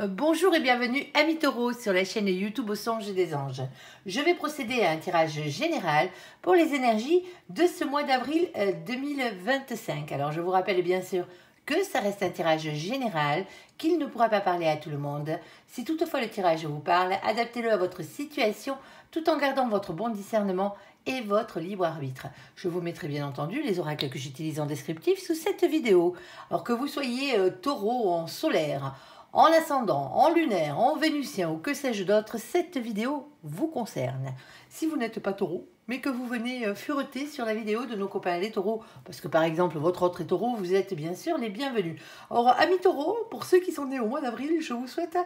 Bonjour et bienvenue amis taureaux sur la chaîne YouTube Au Songe des Anges. Je vais procéder à un tirage général pour les énergies de ce mois d'avril 2025. Alors je vous rappelle bien sûr que ça reste un tirage général, qu'il ne pourra pas parler à tout le monde. Si toutefois le tirage vous parle, adaptez-le à votre situation tout en gardant votre bon discernement et votre libre arbitre. Je vous mettrai bien entendu les oracles que j'utilise en descriptif sous cette vidéo. Alors que vous soyez taureau en solaire, en ascendant, en lunaire, en vénusien ou que sais-je d'autre, cette vidéo vous concerne. Si vous n'êtes pas taureau, mais que vous venez fureter sur la vidéo de nos copains les taureaux, parce que par exemple votre autre est taureau, vous êtes bien sûr les bienvenus. Alors amis taureaux, pour ceux qui sont nés au mois d'avril, je vous souhaite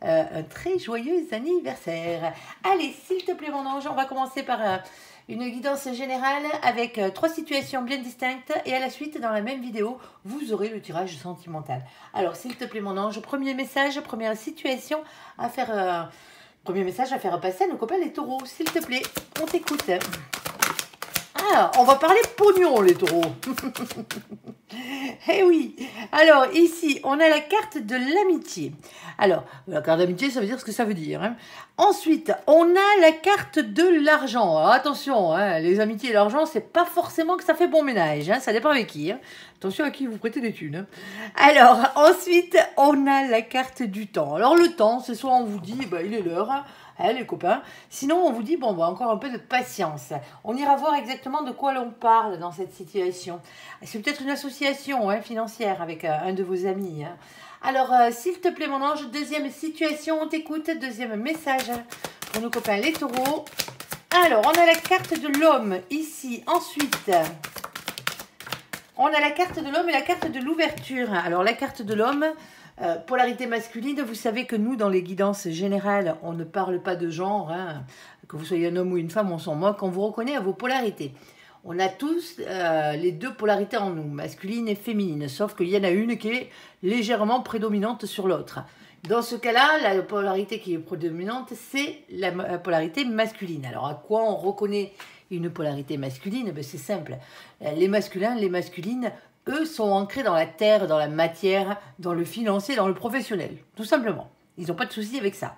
un très joyeux anniversaire. Allez, s'il te plaît mon ange, on va commencer par une guidance générale avec 3 situations bien distinctes et à la suite, dans la même vidéo, vous aurez le tirage sentimental. Alors, s'il te plaît, mon ange, premier message, première situation à faire, premier message à faire passer à nos copains les taureaux. S'il te plaît, on t'écoute. Ah, on va parler pognon, les taureaux. Eh oui. Alors, ici, on a la carte de l'amitié. Alors, la carte d'amitié, ça veut dire ce que ça veut dire. Hein. Ensuite, on a la carte de l'argent. Attention, hein, les amitiés et l'argent, c'est pas forcément que ça fait bon ménage. Hein, ça dépend avec qui. Hein. Attention à qui vous prêtez des thunes. Hein. Alors, ensuite, on a la carte du temps. Alors, le temps, c'est soit on vous dit, bah, il est l'heure. Hein. Les copains. Sinon, on vous dit, bon, bah, encore un peu de patience. On ira voir exactement de quoi l'on parle dans cette situation. C'est peut-être une association financière avec un de vos amis. Hein. Alors, s'il te plaît, mon ange, deuxième situation, on t'écoute. Deuxième message pour nos copains les taureaux. Alors, on a la carte de l'homme ici. Ensuite, on a la carte de l'homme et la carte de l'ouverture. Alors, la carte de l'homme... polarité masculine, vous savez que nous, dans les guidances générales, on ne parle pas de genre, hein, que vous soyez un homme ou une femme, on s'en moque, on vous reconnaît à vos polarités. On a tous les deux polarités en nous, masculine et féminine, sauf qu'il y en a une qui est légèrement prédominante sur l'autre. Dans ce cas-là, la polarité qui est prédominante, c'est la polarité masculine. Alors, à quoi on reconnaît une polarité masculine? Ben, c'est simple. Les masculins, les masculines, eux sont ancrés dans la terre, dans la matière, dans le financier, dans le professionnel, tout simplement. Ils n'ont pas de souci avec ça.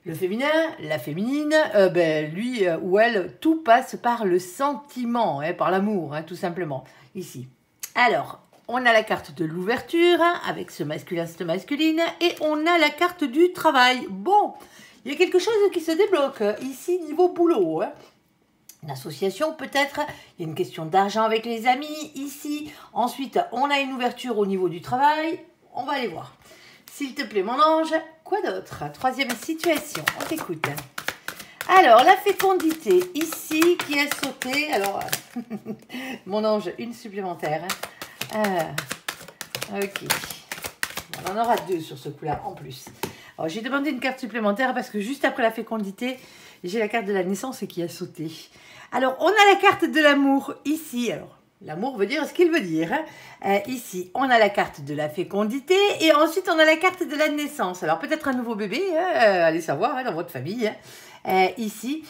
Le féminin, la féminine, ben, lui ou elle, tout passe par le sentiment, par l'amour, tout simplement, ici. Alors, on a la carte de l'ouverture, avec ce masculin, cette masculine, et on a la carte du travail. Bon, il y a quelque chose qui se débloque, ici, niveau boulot, Une association peut-être, il y a une question d'argent avec les amis ici. Ensuite, on a une ouverture au niveau du travail. On va aller voir. S'il te plaît, mon ange, quoi d'autre? Troisième situation, on t'écoute. Alors, la fécondité ici qui a sauté. Alors, mon ange, une supplémentaire. Ok. On en aura 2 sur ce coup-là en plus. Alors, j'ai demandé une carte supplémentaire parce que juste après la fécondité, j'ai la carte de la naissance qui a sauté. Alors, on a la carte de l'amour ici. Alors, l'amour veut dire ce qu'il veut dire. Ici, on a la carte de la fécondité et ensuite, on a la carte de la naissance. Alors, peut-être un nouveau bébé, allez savoir, dans votre famille. Ici.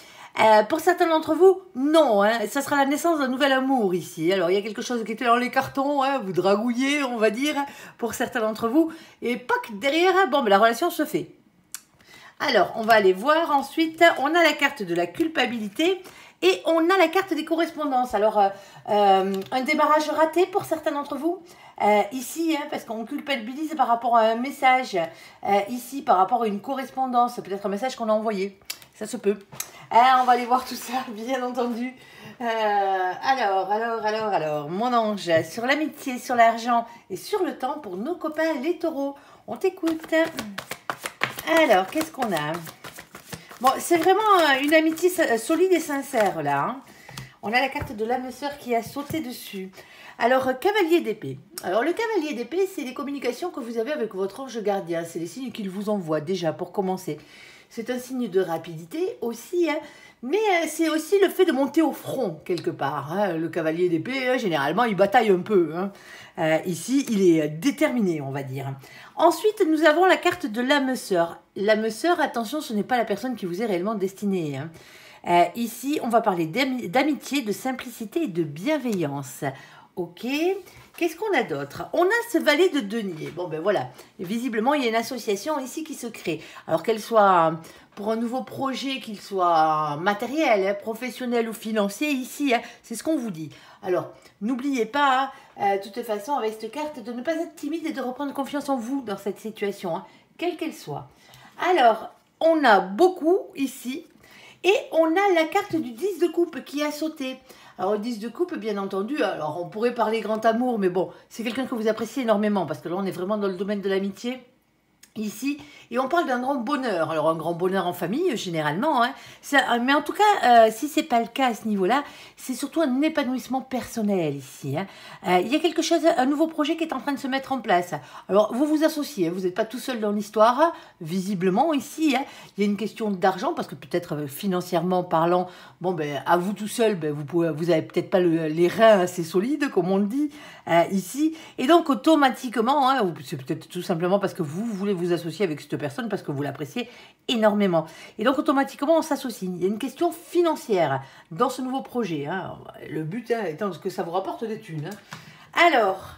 Pour certains d'entre vous, non. Ça sera la naissance d'un nouvel amour ici. Alors, il y a quelque chose qui était dans les cartons. Vous dragouillez, on va dire, pour certains d'entre vous. Et poc, derrière, bon, ben, la relation se fait. Alors, on va aller voir ensuite. On a la carte de la culpabilité. Et on a la carte des correspondances. Alors, un démarrage raté pour certains d'entre vous. Ici, parce qu'on culpabilise par rapport à un message. Ici, par rapport à une correspondance. Peut-être un message qu'on a envoyé. Ça se peut. On va aller voir tout ça, bien entendu. Alors, mon ange, sur l'amitié, sur l'argent et sur le temps pour nos copains les taureaux. On t'écoute. Alors, qu'est-ce qu'on a ? Bon, c'est vraiment une amitié solide et sincère, là. On a la carte de l'âme sœur qui a sauté dessus. Alors, cavalier d'épée. Alors, le cavalier d'épée, c'est les communications que vous avez avec votre ange gardien. C'est les signes qu'il vous envoie, déjà, pour commencer. C'est un signe de rapidité aussi, mais c'est aussi le fait de monter au front, quelque part. Le cavalier d'épée, généralement, il bataille un peu. Ici, il est déterminé, on va dire. Ensuite, nous avons la carte de l'âme sœur. L'âme sœur, attention, ce n'est pas la personne qui vous est réellement destinée. Ici, on va parler d'amitié, de simplicité et de bienveillance. Ok. Qu'est-ce qu'on a d'autre? On a ce valet de denier. Bon, ben voilà. Et visiblement, il y a une association ici qui se crée. Alors qu'elle soit pour un nouveau projet, qu'il soit matériel, hein, professionnel ou financier, ici, hein, c'est ce qu'on vous dit. Alors, n'oubliez pas, de toute façon, avec cette carte, de ne pas être timide et de reprendre confiance en vous dans cette situation, hein, quelle qu'elle soit. Alors, on a beaucoup ici. Et on a la carte du 10 de coupe qui a sauté. Alors, le 10 de coupe, bien entendu, alors on pourrait parler grand amour, mais bon, c'est quelqu'un que vous appréciez énormément, parce que là, on est vraiment dans le domaine de l'amitié, ici, et on parle d'un grand bonheur. Alors, un grand bonheur en famille, généralement, hein. Mais en tout cas, si c'est pas le cas à ce niveau-là, c'est surtout un épanouissement personnel, ici, hein. Il y a quelque chose, un nouveau projet qui est en train de se mettre en place. Alors, vous vous associez, hein, vous n'êtes pas tout seul dans l'histoire, visiblement, ici, hein. Il y a une question d'argent, parce que peut-être financièrement parlant, bon, ben, à vous tout seul, ben, vous avez peut-être pas les reins assez solides, comme on le dit, ici, et donc, automatiquement, hein, c'est peut-être tout simplement parce que vous voulez vous associer avec cette personne, parce que vous l'appréciez énormément. Et donc, automatiquement, on s'associe. Il y a une question financière dans ce nouveau projet, hein. Le but, hein, étant que ça vous rapporte des thunes, hein. Alors,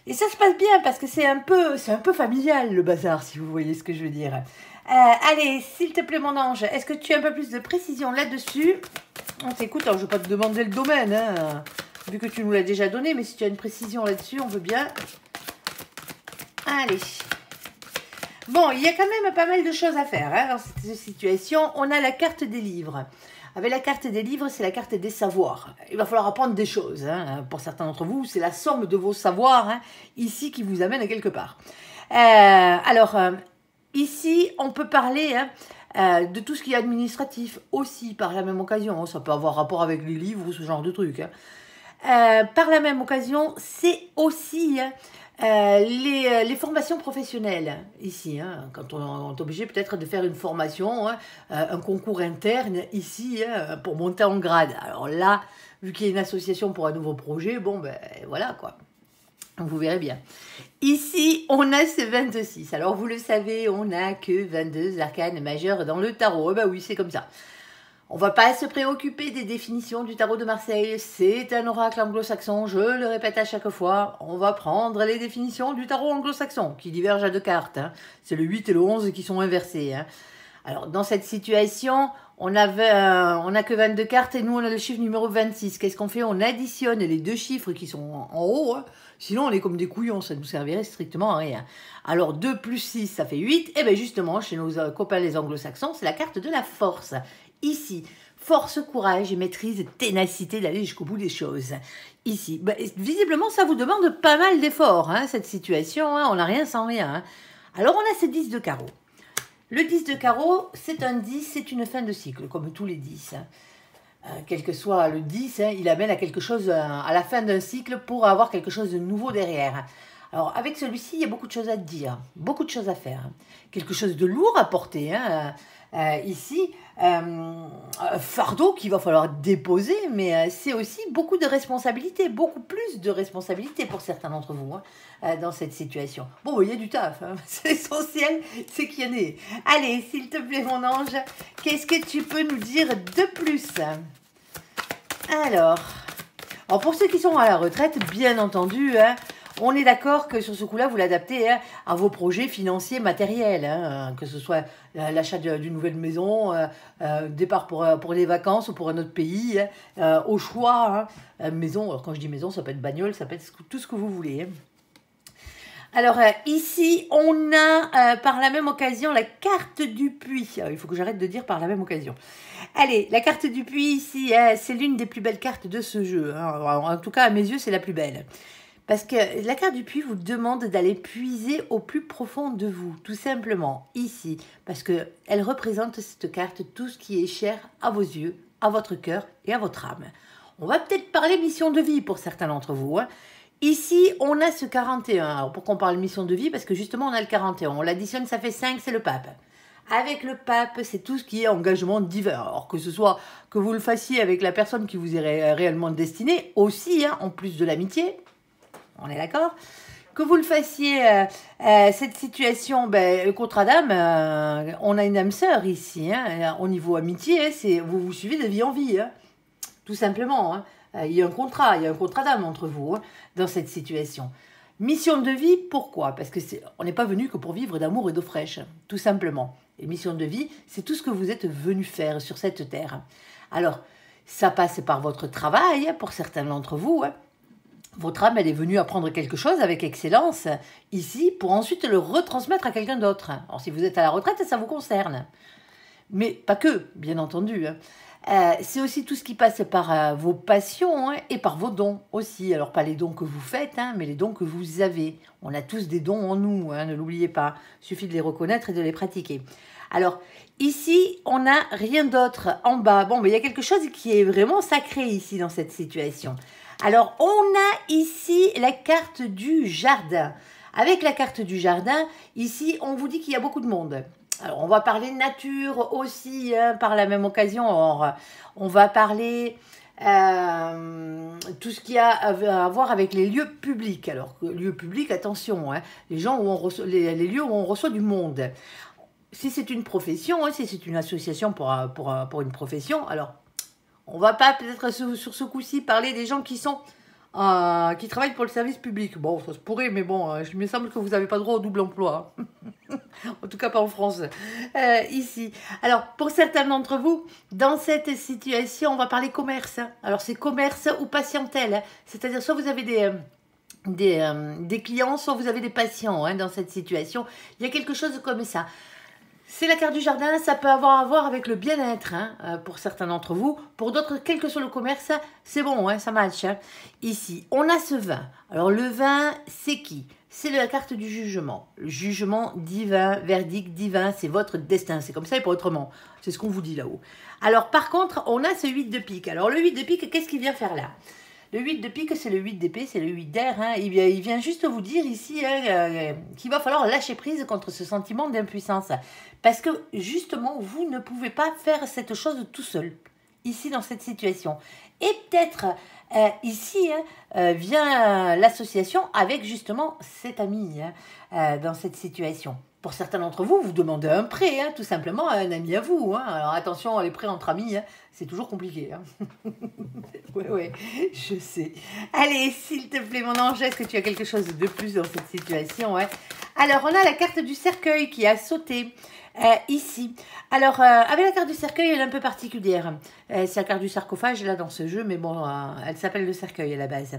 et ça se passe bien, parce que c'est un peu familial, le bazar, si vous voyez ce que je veux dire. Allez, s'il te plaît, mon ange, est-ce que tu as un peu plus de précision là-dessus? On t'écoute, alors je ne vais pas te demander le domaine, hein, vu que tu nous l'as déjà donné, mais si tu as une précision là-dessus, on veut bien. Allez. Bon, il y a quand même pas mal de choses à faire, hein, dans cette situation. On a la carte des livres. Avec la carte des livres, c'est la carte des savoirs. Il va falloir apprendre des choses, hein. Pour certains d'entre vous, c'est la somme de vos savoirs, hein, ici qui vous amène à quelque part. Ici, on peut parler, hein, de tout ce qui est administratif aussi, par la même occasion. Ça peut avoir rapport avec les livres ou ce genre de trucs, hein. Par la même occasion, c'est aussi, hein, les formations professionnelles ici, hein, quand on est obligé peut-être de faire une formation, hein, un concours interne ici, hein, pour monter en grade. Alors là, vu qu'il y a une association pour un nouveau projet, bon ben voilà quoi. Vous verrez bien. Ici, on a ce 26. Alors vous le savez, on n'a que 22 arcanes majeures dans le tarot. Bah oui, c'est comme ça. On va pas se préoccuper des définitions du tarot de Marseille. C'est un oracle anglo-saxon, je le répète à chaque fois. On va prendre les définitions du tarot anglo-saxon, qui divergent à 2 cartes, hein. C'est le 8 et le 11 qui sont inversés, hein. Alors, dans cette situation, on a que 22 cartes et nous, on a le chiffre numéro 26. Qu'est-ce qu'on fait? On additionne les 2 chiffres qui sont en haut, hein. Sinon, on est comme des couillons, ça ne nous servirait strictement à rien. Alors, 2 plus 6, ça fait 8. Et bien justement, chez nos copains les anglo-saxons, c'est la carte de la force. Ici, force, courage et maîtrise, ténacité d'aller jusqu'au bout des choses. Ici, ben, visiblement, ça vous demande pas mal d'efforts, hein, cette situation, hein, on n'a rien sans rien, hein. Alors, on a ce 10 de carreau. Le 10 de carreau, c'est un 10, c'est une fin de cycle, comme tous les 10, hein. Quel que soit le 10, hein, il amène à quelque chose, à la fin d'un cycle, pour avoir quelque chose de nouveau derrière. Alors, avec celui-ci, il y a beaucoup de choses à dire, beaucoup de choses à faire. Quelque chose de lourd à porter, hein. Ici, un fardeau qu'il va falloir déposer, mais c'est aussi beaucoup de responsabilités, beaucoup plus de responsabilités pour certains d'entre vous, hein, dans cette situation. Bon, il y a du taf, hein. C'est essentiel, c'est qu'il y en ait. Allez, s'il te plaît, mon ange, qu'est-ce que tu peux nous dire de plus? Alors, pour ceux qui sont à la retraite, bien entendu, hein, on est d'accord que sur ce coup-là, vous l'adaptez, hein, à vos projets financiers matériels, hein, que ce soit l'achat d'une nouvelle maison, départ pour les vacances ou pour un autre pays, hein, au choix, hein, maison. Alors quand je dis maison, ça peut être bagnole, ça peut être tout ce que vous voulez, hein. Alors ici, on a par la même occasion la carte du puits. Alors, il faut que j'arrête de dire par la même occasion. Allez, la carte du puits ici, c'est l'une des plus belles cartes de ce jeu, hein. En tout cas, à mes yeux, c'est la plus belle. Parce que la carte du puits vous demande d'aller puiser au plus profond de vous, tout simplement, ici. Parce qu'elle représente, cette carte, tout ce qui est cher à vos yeux, à votre cœur et à votre âme. On va peut-être parler mission de vie pour certains d'entre vous, hein. Ici, on a ce 41. Alors, pourquoi on parle mission de vie? Parce que justement, on a le 41. On l'additionne, ça fait 5, c'est le pape. Avec le pape, c'est tout ce qui est engagement divin. Alors, que ce soit que vous le fassiez avec la personne qui vous est réellement destinée, aussi, hein, en plus de l'amitié. On est d'accord? Que vous le fassiez, cette situation, ben, contrat d'âme, on a une âme sœur ici, hein, au niveau amitié, hein, vous vous suivez de vie en vie, hein, tout simplement, hein. il y a un contrat d'âme entre vous hein, dans cette situation. Mission de vie, pourquoi? Parce que on n'est pas venu que pour vivre d'amour et d'eau fraîche, tout simplement. Et mission de vie, c'est tout ce que vous êtes venu faire sur cette terre. Alors, ça passe par votre travail, pour certains d'entre vous. Hein. Votre âme, elle est venue apprendre quelque chose avec excellence, ici, pour ensuite le retransmettre à quelqu'un d'autre. Alors, si vous êtes à la retraite, ça vous concerne. Mais pas que, bien entendu. Hein. C'est aussi tout ce qui passe par vos passions hein, et par vos dons aussi. Alors, pas les dons que vous faites, hein, mais les dons que vous avez. On a tous des dons en nous, hein, ne l'oubliez pas. Il suffit de les reconnaître et de les pratiquer. Alors, ici, on n'a rien d'autre en bas. Bon, mais il y a quelque chose qui est vraiment sacré ici dans cette situation. Alors, on a ici la carte du jardin. Avec la carte du jardin, ici, on vous dit qu'il y a beaucoup de monde. Alors, on va parler nature aussi, hein, par la même occasion. Alors, on va parler tout ce qui a à voir avec les lieux publics. Alors, lieux publics, attention, hein, les lieux où on reçoit du monde. Si c'est une profession, hein, si c'est une association pour une profession, alors, on va pas peut-être sur ce coup-ci parler des gens qui travaillent pour le service public. Bon, ça se pourrait, mais bon, il me semble que vous n'avez pas droit au double emploi. En tout cas, pas en France. Ici. Alors, pour certains d'entre vous, dans cette situation, on va parler commerce. Alors, c'est commerce ou patientèle. C'est-à-dire, soit vous avez des clients, soit vous avez des patients hein, dans cette situation. Il y a quelque chose comme ça. C'est la carte du jardin, ça peut avoir à voir avec le bien-être hein, pour certains d'entre vous. Pour d'autres, quel que soit le commerce, c'est bon, hein, ça match. Hein. Ici, on a ce vin. Alors le vin, c'est qui? C'est la carte du jugement. Le jugement divin, verdict divin, c'est votre destin. C'est comme ça et pas autrement. C'est ce qu'on vous dit là-haut. Alors par contre, on a ce 8 de pique. Alors le 8 de pique, qu'est-ce qu'il vient faire là? Le 8 de pique, c'est le 8 d'épée, c'est le 8 d'air. Hein. Il vient juste vous dire ici hein, qu'il va falloir lâcher prise contre ce sentiment d'impuissance. Parce que justement, vous ne pouvez pas faire cette chose tout seul, ici dans cette situation. Et peut-être ici vient l'association avec justement cet ami hein, dans cette situation. Pour certains d'entre vous, vous demandez un prêt, hein, tout simplement, à un ami à vous. Hein. Alors attention, les prêts entre amis, hein, c'est toujours compliqué. Hein. ouais, je sais. Allez, s'il te plaît, mon ange, est-ce que tu as quelque chose de plus dans cette situation ouais. Alors, on a la carte du cercueil qui a sauté ici. Alors, avec la carte du cercueil, elle est un peu particulière. C'est la carte du sarcophage, là, dans ce jeu, mais bon, elle s'appelle le cercueil à la base.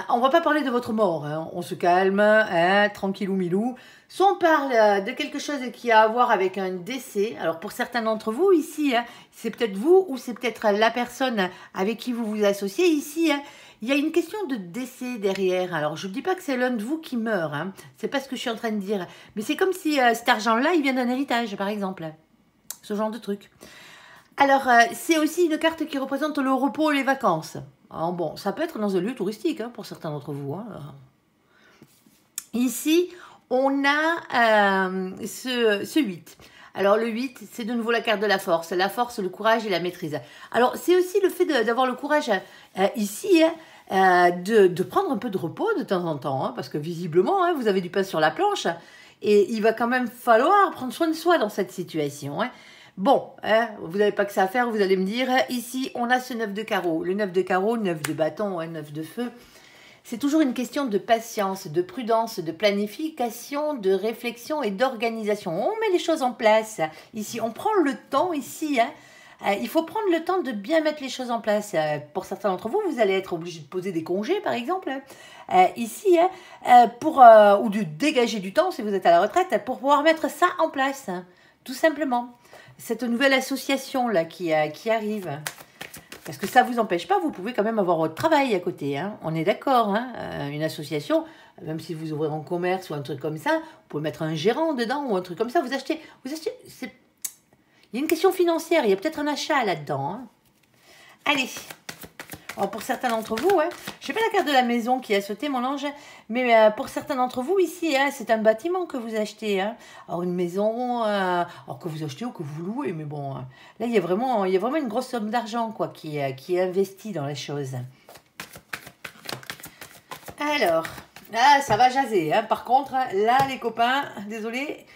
On va pas parler de votre mort, hein. On se calme, hein, tranquillou milou. Soit on parle de quelque chose qui a à voir avec un décès. Alors pour certains d'entre vous ici, hein, c'est peut-être vous ou c'est peut-être la personne avec qui vous vous associez ici. Hein, il y a une question de décès derrière. Alors je ne dis pas que c'est l'un de vous qui meurt, hein, c'est pas ce que je suis en train de dire. Mais c'est comme si cet argent-là, il vient d'un héritage, par exemple. Ce genre de truc. Alors c'est aussi une carte qui représente le repos et les vacances. Alors bon, ça peut être dans un lieu touristique hein, pour certains d'entre vous. Hein. Ici, on a ce 8. Alors le 8, c'est de nouveau la carte de la force, le courage et la maîtrise. Alors c'est aussi le fait d'avoir le courage ici, hein, de prendre un peu de repos de temps en temps, hein, parce que visiblement, hein, vous avez du pain sur la planche, et il va quand même falloir prendre soin de soi dans cette situation. Hein. Bon, hein, vous n'avez pas que ça à faire, vous allez me dire, ici on a ce 9 de carreau. Le 9 de carreau, 9 de bâton, hein, 9 de feu. C'est toujours une question de patience, de prudence, de planification, de réflexion et d'organisation. On met les choses en place. Ici, on prend le temps ici. Hein. Il faut prendre le temps de bien mettre les choses en place. Pour certains d'entre vous, vous allez être obligé de poser des congés, par exemple. Ici, ou de dégager du temps, si vous êtes à la retraite, pour pouvoir mettre ça en place. Tout simplement. Cette nouvelle association-là qui arrive. Parce que ça ne vous empêche pas, vous pouvez quand même avoir votre travail à côté. Hein. On est d'accord. Hein. Une association, même si vous ouvrez un commerce ou un truc comme ça, vous pouvez mettre un gérant dedans ou un truc comme ça. Vous achetez. Il y a une question financière, il y a peut-être un achat là-dedans. Hein. Allez. Alors pour certains d'entre vous, hein, je ne sais pas la carte de la maison qui a sauté, mon ange, mais pour certains d'entre vous ici, hein, c'est un bâtiment que vous achetez. Hein. Alors une maison, alors que vous achetez ou que vous louez, mais bon, là il y a vraiment une grosse somme d'argent quoi, qui est investie dans les choses. Alors, là ça va jaser. Hein. Par contre, là les copains, désolé.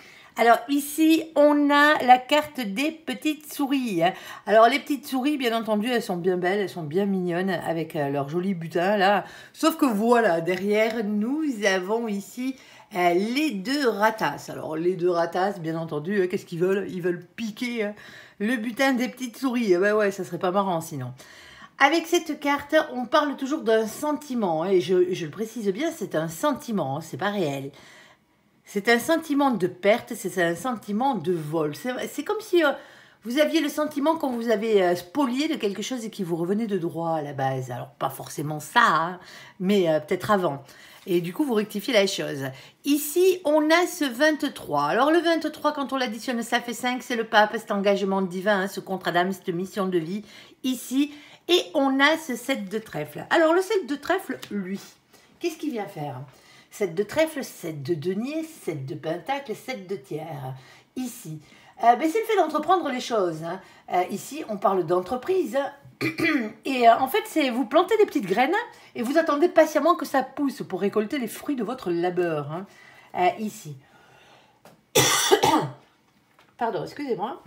Alors ici, on a la carte des petites souris. Alors les petites souris, bien entendu, elles sont bien belles, elles sont bien mignonnes avec leur joli butin là. Sauf que voilà, derrière, nous avons ici les deux ratasses. Alors les deux ratasses, bien entendu, qu'est-ce qu'ils veulent? Ils veulent piquer le butin des petites souris. Ben ouais, ça serait pas marrant sinon. Avec cette carte, on parle toujours d'un sentiment. Et je le précise bien, c'est un sentiment, c'est pas réel. C'est un sentiment de perte, c'est un sentiment de vol. C'est comme si vous aviez le sentiment qu'on vous avait spolié de quelque chose et qui vous revenait de droit à la base. Alors, pas forcément ça, hein, mais peut-être avant. Et du coup, vous rectifiez la chose. Ici, on a ce 23. Alors, le 23, quand on l'additionne, ça fait 5. C'est le pape, cet engagement divin, hein, ce contrat d'âme, cette mission de vie. Ici, et on a ce 7 de trèfle. Alors, le 7 de trèfle, lui, qu'est-ce qu'il vient faire? 7 de trèfle, 7 de denier, 7 de pentacle, 7 de tiers. Ici, c'est le fait d'entreprendre les choses. Hein. Ici, on parle d'entreprise. Et en fait, c'est vous plantez des petites graines et vous attendez patiemment que ça pousse pour récolter les fruits de votre labeur. Hein. Ici. Pardon, excusez-moi.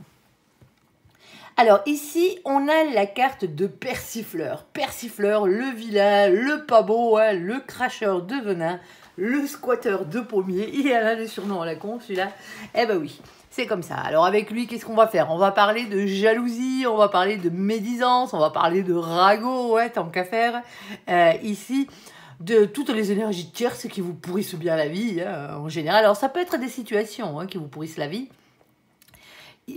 Alors ici, on a la carte de Persifleur. Persifleur, le vilain, le pas beau, hein, le cracheur de venin, le squatteur de pommier. Il a le surnom à la con, celui-là. Eh ben oui, c'est comme ça. Alors avec lui, qu'est-ce qu'on va faire? On va parler de jalousie, on va parler de médisance, on va parler de ragot, ouais, tant qu'à faire. Ici, de toutes les énergies tierces qui vous pourrissent bien la vie, hein, en général. Alors ça peut être des situations hein, qui vous pourrissent la vie.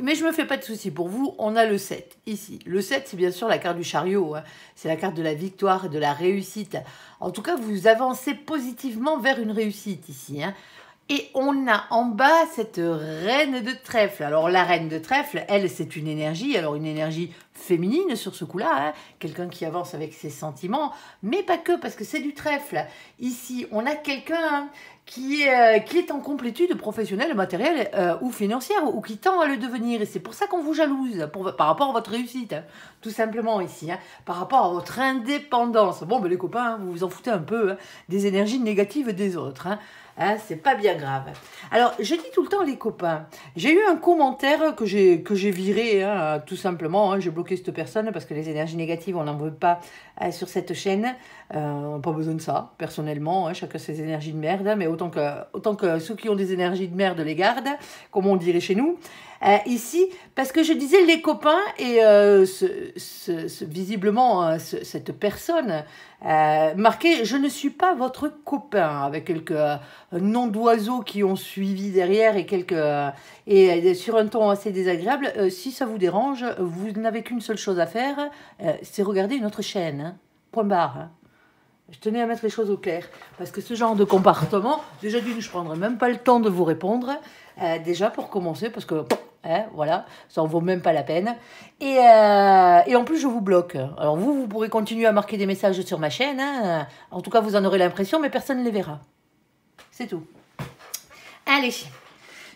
Mais je ne me fais pas de soucis pour vous, on a le 7 ici. Le 7, c'est bien sûr la carte du chariot, hein. C'est la carte de la victoire et de la réussite. En tout cas, vous avancez positivement vers une réussite ici. Hein. Et on a en bas cette reine de trèfle. Alors la reine de trèfle, elle, c'est une énergie, alors une énergie féminine sur ce coup-là, hein. Quelqu'un qui avance avec ses sentiments, mais pas que, parce que c'est du trèfle. Ici, on a quelqu'un... Hein, qui est en complétude professionnelle, matérielle ou financière, ou qui tend à le devenir. Et c'est pour ça qu'on vous jalouse, par rapport à votre réussite, hein, tout simplement ici, hein, par rapport à votre indépendance. Bon, ben les copains, hein, vous vous en foutez un peu hein, des énergies négatives des autres. Hein, c'est pas bien grave. Alors, je dis tout le temps les copains. J'ai eu un commentaire que j'ai viré, hein, tout simplement. Hein, j'ai bloqué cette personne parce que les énergies négatives, on n'en veut pas sur cette chaîne. On n'a pas besoin de ça, personnellement. Hein, chacun ses énergies de merde. Mais autant que ceux qui ont des énergies de merde les gardent, comme on dirait chez nous. Ici, parce que je disais les copains et visiblement cette personne marqué « Je ne suis pas votre copain » avec quelques noms d'oiseaux qui ont suivi derrière et sur un ton assez désagréable. Si ça vous dérange, vous n'avez qu'une seule chose à faire, c'est regarder une autre chaîne. Hein. Point barre. Hein. Je tenais à mettre les choses au clair parce que ce genre de comportement, déjà d'une, je ne prendrai même pas le temps de vous répondre. Déjà pour commencer parce que hein, voilà, ça en vaut même pas la peine et en plus je vous bloque. Alors vous pourrez continuer à marquer des messages sur ma chaîne hein. En tout cas vous en aurez l'impression mais personne ne les verra, c'est tout. Allez,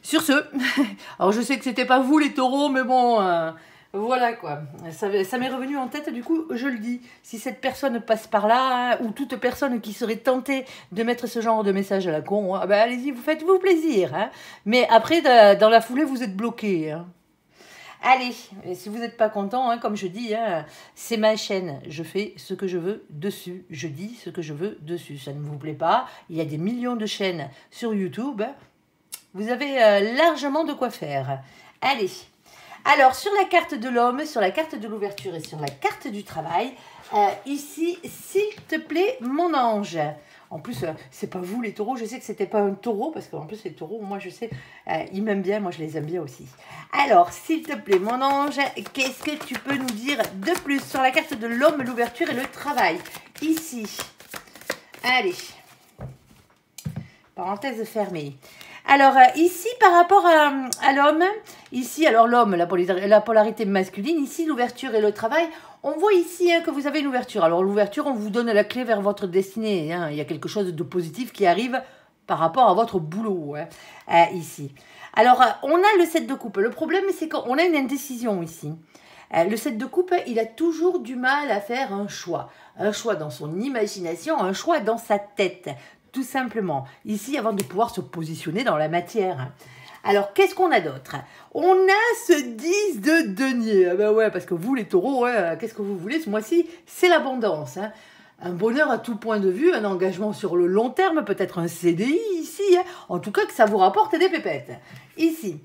sur ce alors je sais que c'était pas vous les taureaux mais bon voilà quoi, ça m'est revenu en tête, du coup je le dis, si cette personne passe par là, hein, ou toute personne qui serait tentée de mettre ce genre de message à la con, hein, ben allez-y, vous faites-vous plaisir, hein. Mais après dans la foulée vous êtes bloqué. Hein. Allez, si vous n'êtes pas content, hein, comme je dis, hein, c'est ma chaîne, je fais ce que je veux dessus, je dis ce que je veux dessus, ça ne vous plaît pas, il y a des millions de chaînes sur YouTube, vous avez largement de quoi faire. Allez. Alors, sur la carte de l'homme, sur la carte de l'ouverture et sur la carte du travail, ici, s'il te plaît, mon ange. En plus, c'est pas vous les taureaux, je sais que c'était pas un taureau, parce qu'en plus les taureaux, moi je sais, ils m'aiment bien, moi je les aime bien aussi. Alors, s'il te plaît, mon ange, qu'est-ce que tu peux nous dire de plus sur la carte de l'homme, l'ouverture et le travail? Ici, allez, parenthèse fermée. Alors ici, par rapport à l'homme, ici, alors l'homme, la polarité masculine, ici, l'ouverture et le travail, on voit ici hein, que vous avez une ouverture. Alors l'ouverture, on vous donne la clé vers votre destinée. Hein. Il y a quelque chose de positif qui arrive par rapport à votre boulot, hein, ici. Alors, on a le 7 de coupe. Le problème, c'est qu'on a une indécision ici. Le 7 de coupe, il a toujours du mal à faire un choix. Un choix dans son imagination, un choix dans sa tête. Tout simplement, ici, avant de pouvoir se positionner dans la matière. Alors, qu'est-ce qu'on a d'autre? On a ce 10 de denier. Ah ben ouais, parce que vous, les taureaux, qu'est-ce que vous voulez ce mois-ci? C'est l'abondance. Hein. Un bonheur à tout point de vue, un engagement sur le long terme, peut-être un CDI ici. Hein. En tout cas, que ça vous rapporte des pépettes. Ici,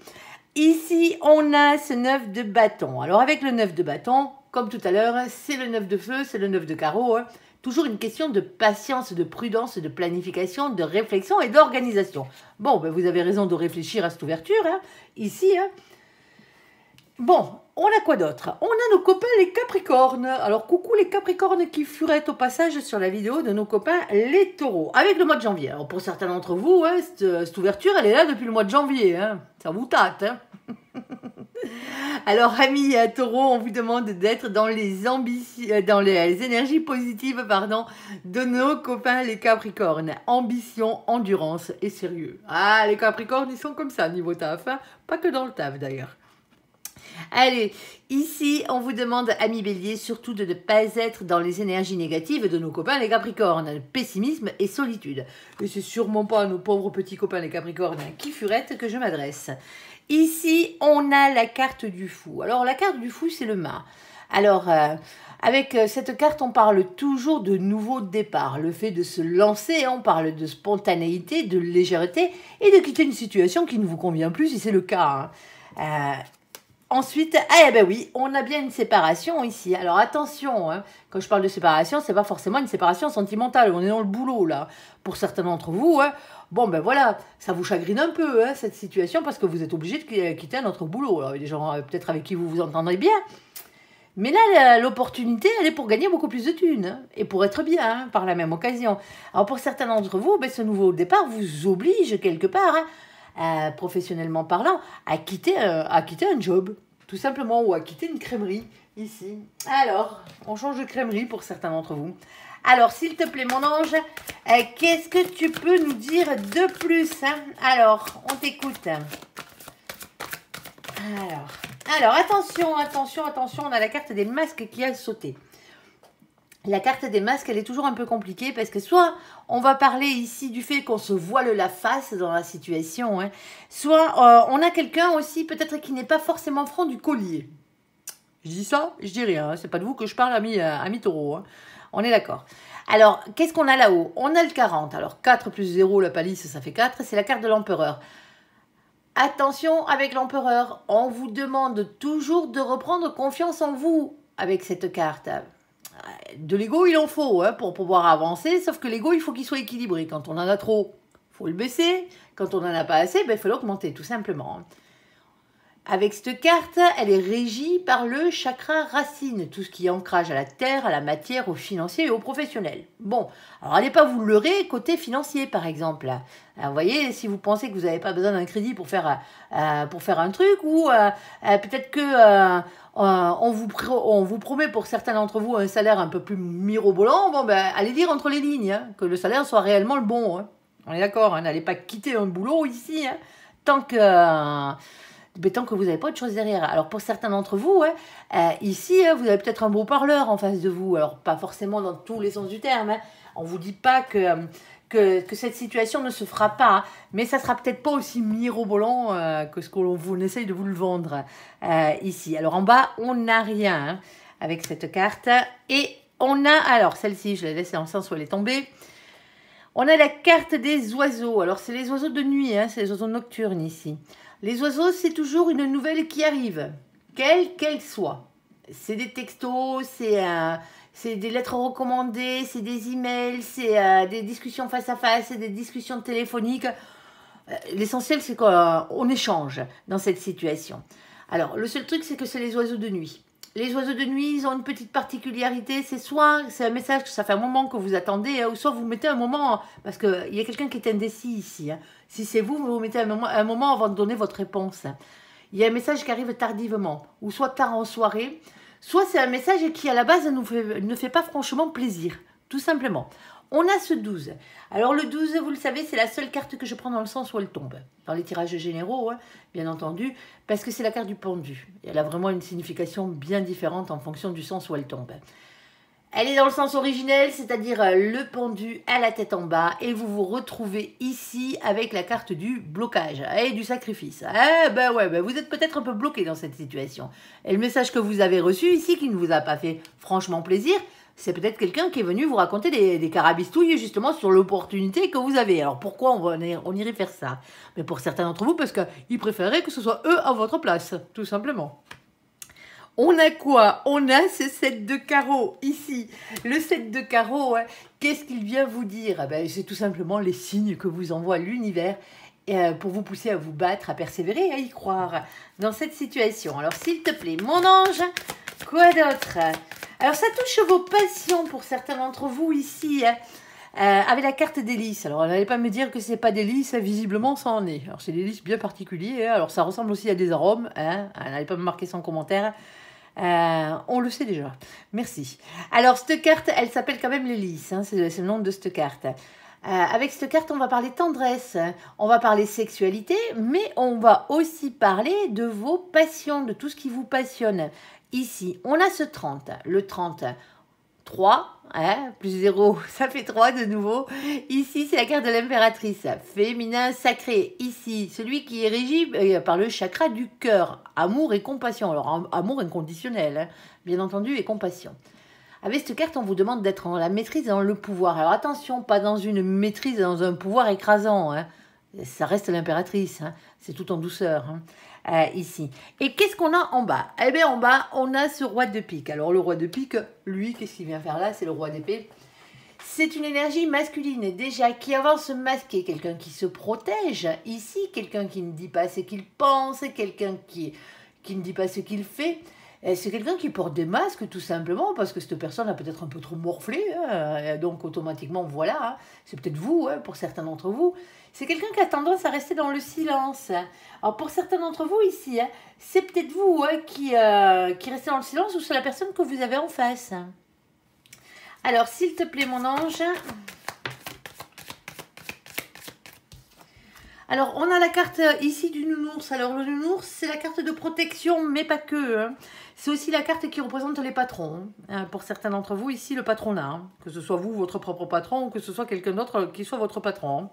on a ce 9 de bâton. Alors, avec le 9 de bâton, comme tout à l'heure, c'est le 9 de feu, c'est le 9 de carreau. Hein. Toujours une question de patience, de prudence, de planification, de réflexion et d'organisation. Bon, ben vous avez raison de réfléchir à cette ouverture, hein, ici. Hein. Bon, on a quoi d'autre? On a nos copains les Capricornes. Alors, coucou les Capricornes qui furettent au passage sur la vidéo de nos copains les Taureaux. Avec le mois de janvier. Alors, pour certains d'entre vous, hein, cette ouverture, elle est là depuis le mois de janvier. Hein. Ça vous tâte, hein. Alors, amis taureaux, on vous demande d'être dans les énergies positives de nos copains les Capricornes. Ambition, endurance et sérieux. Ah, les Capricornes, ils sont comme ça niveau taf. Hein. Pas que dans le taf d'ailleurs. Allez, ici, on vous demande, amis béliers, surtout de ne pas être dans les énergies négatives de nos copains les Capricornes, pessimisme et solitude. Et c'est sûrement pas à nos pauvres petits copains les Capricornes qui furettent que je m'adresse. Ici, on a la carte du fou. Alors, la carte du fou, c'est le mât. Alors, avec cette carte, on parle toujours de nouveau départ. Le fait de se lancer, on parle de spontanéité, de légèreté et de quitter une situation qui ne vous convient plus si c'est le cas. Hein. Ensuite, eh ben oui, on a bien une séparation ici. Alors attention, hein, quand je parle de séparation, c'est pas forcément une séparation sentimentale. On est dans le boulot là. Pour certains d'entre vous, hein, bon ben voilà, ça vous chagrine un peu hein, cette situation parce que vous êtes obligé de quitter un autre boulot. Alors il y a des gens peut-être avec qui vous vous entendrez bien. Mais là, l'opportunité, elle est pour gagner beaucoup plus de thunes hein, et pour être bien hein, par la même occasion. Alors pour certains d'entre vous, ben, ce nouveau départ vous oblige quelque part, hein, professionnellement parlant, à quitter un job, tout simplement, ou à quitter une crèmerie, ici. Alors, on change de crèmerie pour certains d'entre vous. Alors, s'il te plaît, mon ange, qu'est-ce que tu peux nous dire de plus hein? Alors, on t'écoute. Alors, attention, on a la carte des masques qui a sauté. La carte des masques, elle est toujours un peu compliquée parce que soit on va parler ici du fait qu'on se voile la face dans la situation, hein, soit on a quelqu'un aussi peut-être qui n'est pas forcément franc du collier. Je dis ça, je dis rien, hein, c'est pas de vous que je parle, ami taureau. Hein. On est d'accord. Alors, qu'est-ce qu'on a là-haut? On a le 40. Alors, 4 plus 0, la palisse, ça fait 4. C'est la carte de l'empereur. Attention avec l'empereur. On vous demande toujours de reprendre confiance en vous avec cette carte. De l'ego, il en faut hein, pour pouvoir avancer, sauf que l'ego, il faut qu'il soit équilibré. Quand on en a trop, il faut le baisser. Quand on n'en a pas assez, ben, il faut l'augmenter, tout simplement. Avec cette carte, elle est régie par le chakra racine, tout ce qui est ancrage à la terre, à la matière, au financier et au professionnel. Bon, alors allez pas vous leurrer côté financier, par exemple. Alors, vous voyez, si vous pensez que vous n'avez pas besoin d'un crédit pour faire un truc, ou peut-être que on vous promet pour certains d'entre vous un salaire un peu plus mirobolant, bon, ben, allez lire entre les lignes, hein, que le salaire soit réellement le bon. Hein. On est d'accord, hein, n'allez pas quitter un boulot ici, hein, tant que vous n'avez pas autre chose derrière. Alors, pour certains d'entre vous, ici, vous avez peut-être un beau parleur en face de vous. Alors, pas forcément dans tous les sens du terme. Hein. On ne vous dit pas que cette situation ne se fera pas. Hein. Mais ça ne sera peut-être pas aussi mirobolant que ce qu'on essaye de vous le vendre ici. Alors, en bas, on n'a rien hein, avec cette carte. Et on a... Alors, celle-ci, je la laisse en sens où elle est tombée. On a la carte des oiseaux. Alors, c'est les oiseaux de nuit. Hein, c'est les oiseaux nocturnes ici. Les oiseaux, c'est toujours une nouvelle qui arrive, quelle qu'elle soit. C'est des textos, c'est des lettres recommandées, c'est des emails, c'est des discussions face à face, c'est des discussions téléphoniques. L'essentiel, c'est qu'on échange dans cette situation. Alors, le seul truc, c'est que c'est les oiseaux de nuit. Les oiseaux de nuit, ils ont une petite particularité, c'est soit c'est un message que ça fait un moment que vous attendez, hein, ou soit vous mettez un moment, parce qu'il y a quelqu'un qui est indécis ici. Hein. Si c'est vous, vous mettez un moment avant de donner votre réponse. Il y a un message qui arrive tardivement, ou soit tard en soirée, soit c'est un message qui à la base ne fait pas franchement plaisir, tout simplement. On a ce 12. Alors le 12, vous le savez, c'est la seule carte que je prends dans le sens où elle tombe. Dans les tirages généraux, hein, bien entendu, parce que c'est la carte du pendu. Elle a vraiment une signification bien différente en fonction du sens où elle tombe. Elle est dans le sens originel, c'est-à-dire le pendu à la tête en bas. Et vous vous retrouvez ici avec la carte du blocage et du sacrifice. Eh ben ouais, ben vous êtes peut-être un peu bloqué dans cette situation. Et le message que vous avez reçu ici, qui ne vous a pas fait franchement plaisir, c'est peut-être quelqu'un qui est venu vous raconter des carabistouilles justement sur l'opportunité que vous avez. Alors pourquoi on irait faire ça? Mais pour certains d'entre vous, parce qu'ils préféraient que ce soit eux à votre place, tout simplement. On a quoi? On a ce 7 de carreaux ici. Le 7 de carreaux, hein, qu'est-ce qu'il vient vous dire? Ah ben, c'est tout simplement les signes que vous envoie l'univers pour vous pousser à vous battre, à persévérer, à y croire dans cette situation. Alors s'il te plaît, mon ange, quoi d'autre? Alors ça touche vos passions pour certains d'entre vous ici, hein, avec la carte des lys. Alors n'allez pas me dire que c'est pas des lys, visiblement ça en est. Alors c'est des lys bien particuliers, hein. Alors ça ressemble aussi à des arômes, hein. N'allez pas me marquer sans commentaire. On le sait déjà. Merci. Alors, cette carte, elle s'appelle quand même les lys. Hein, c'est le nom de cette carte. Avec cette carte, on va parler tendresse, on va parler sexualité, mais on va aussi parler de vos passions, de tout ce qui vous passionne. Ici, on a ce 30. Le 30, 3, hein, plus 0, ça fait 3 de nouveau. Ici, c'est la carte de l'impératrice, féminin sacré. Ici, celui qui est régi par le chakra du cœur, amour et compassion. Alors, amour inconditionnel, hein, bien entendu, et compassion. Avec cette carte, on vous demande d'être dans la maîtrise et dans le pouvoir. Alors, attention, pas dans une maîtrise, dans un pouvoir écrasant. Hein. Ça reste l'impératrice, hein. C'est tout en douceur. Hein. Ici. Et qu'est-ce qu'on a en bas? Eh bien, en bas, on a ce roi de pique. Alors, le roi de pique, lui, qu'est-ce qu'il vient faire là? C'est le roi d'épée. C'est une énergie masculine, déjà, qui avance masqué. Quelqu'un qui se protège. Ici, quelqu'un qui ne dit pas ce qu'il pense. Quelqu'un qui ne dit pas ce qu'il fait. C'est quelqu'un qui porte des masques, tout simplement, parce que cette personne a peut-être un peu trop morflé. Hein, donc, automatiquement, voilà. Hein, c'est peut-être vous, hein, pour certains d'entre vous. C'est quelqu'un qui a tendance à rester dans le silence. Alors, pour certains d'entre vous ici, hein, c'est peut-être vous hein, qui restez dans le silence ou c'est la personne que vous avez en face. Alors, s'il te plaît, mon ange. Alors, on a la carte ici du nounours. Alors, le nounours, c'est la carte de protection, mais pas que. Hein. C'est aussi la carte qui représente les patrons. Hein. Pour certains d'entre vous, ici, le patronat. Hein. Que ce soit vous, votre propre patron, ou que ce soit quelqu'un d'autre qui soit votre patron. Hein.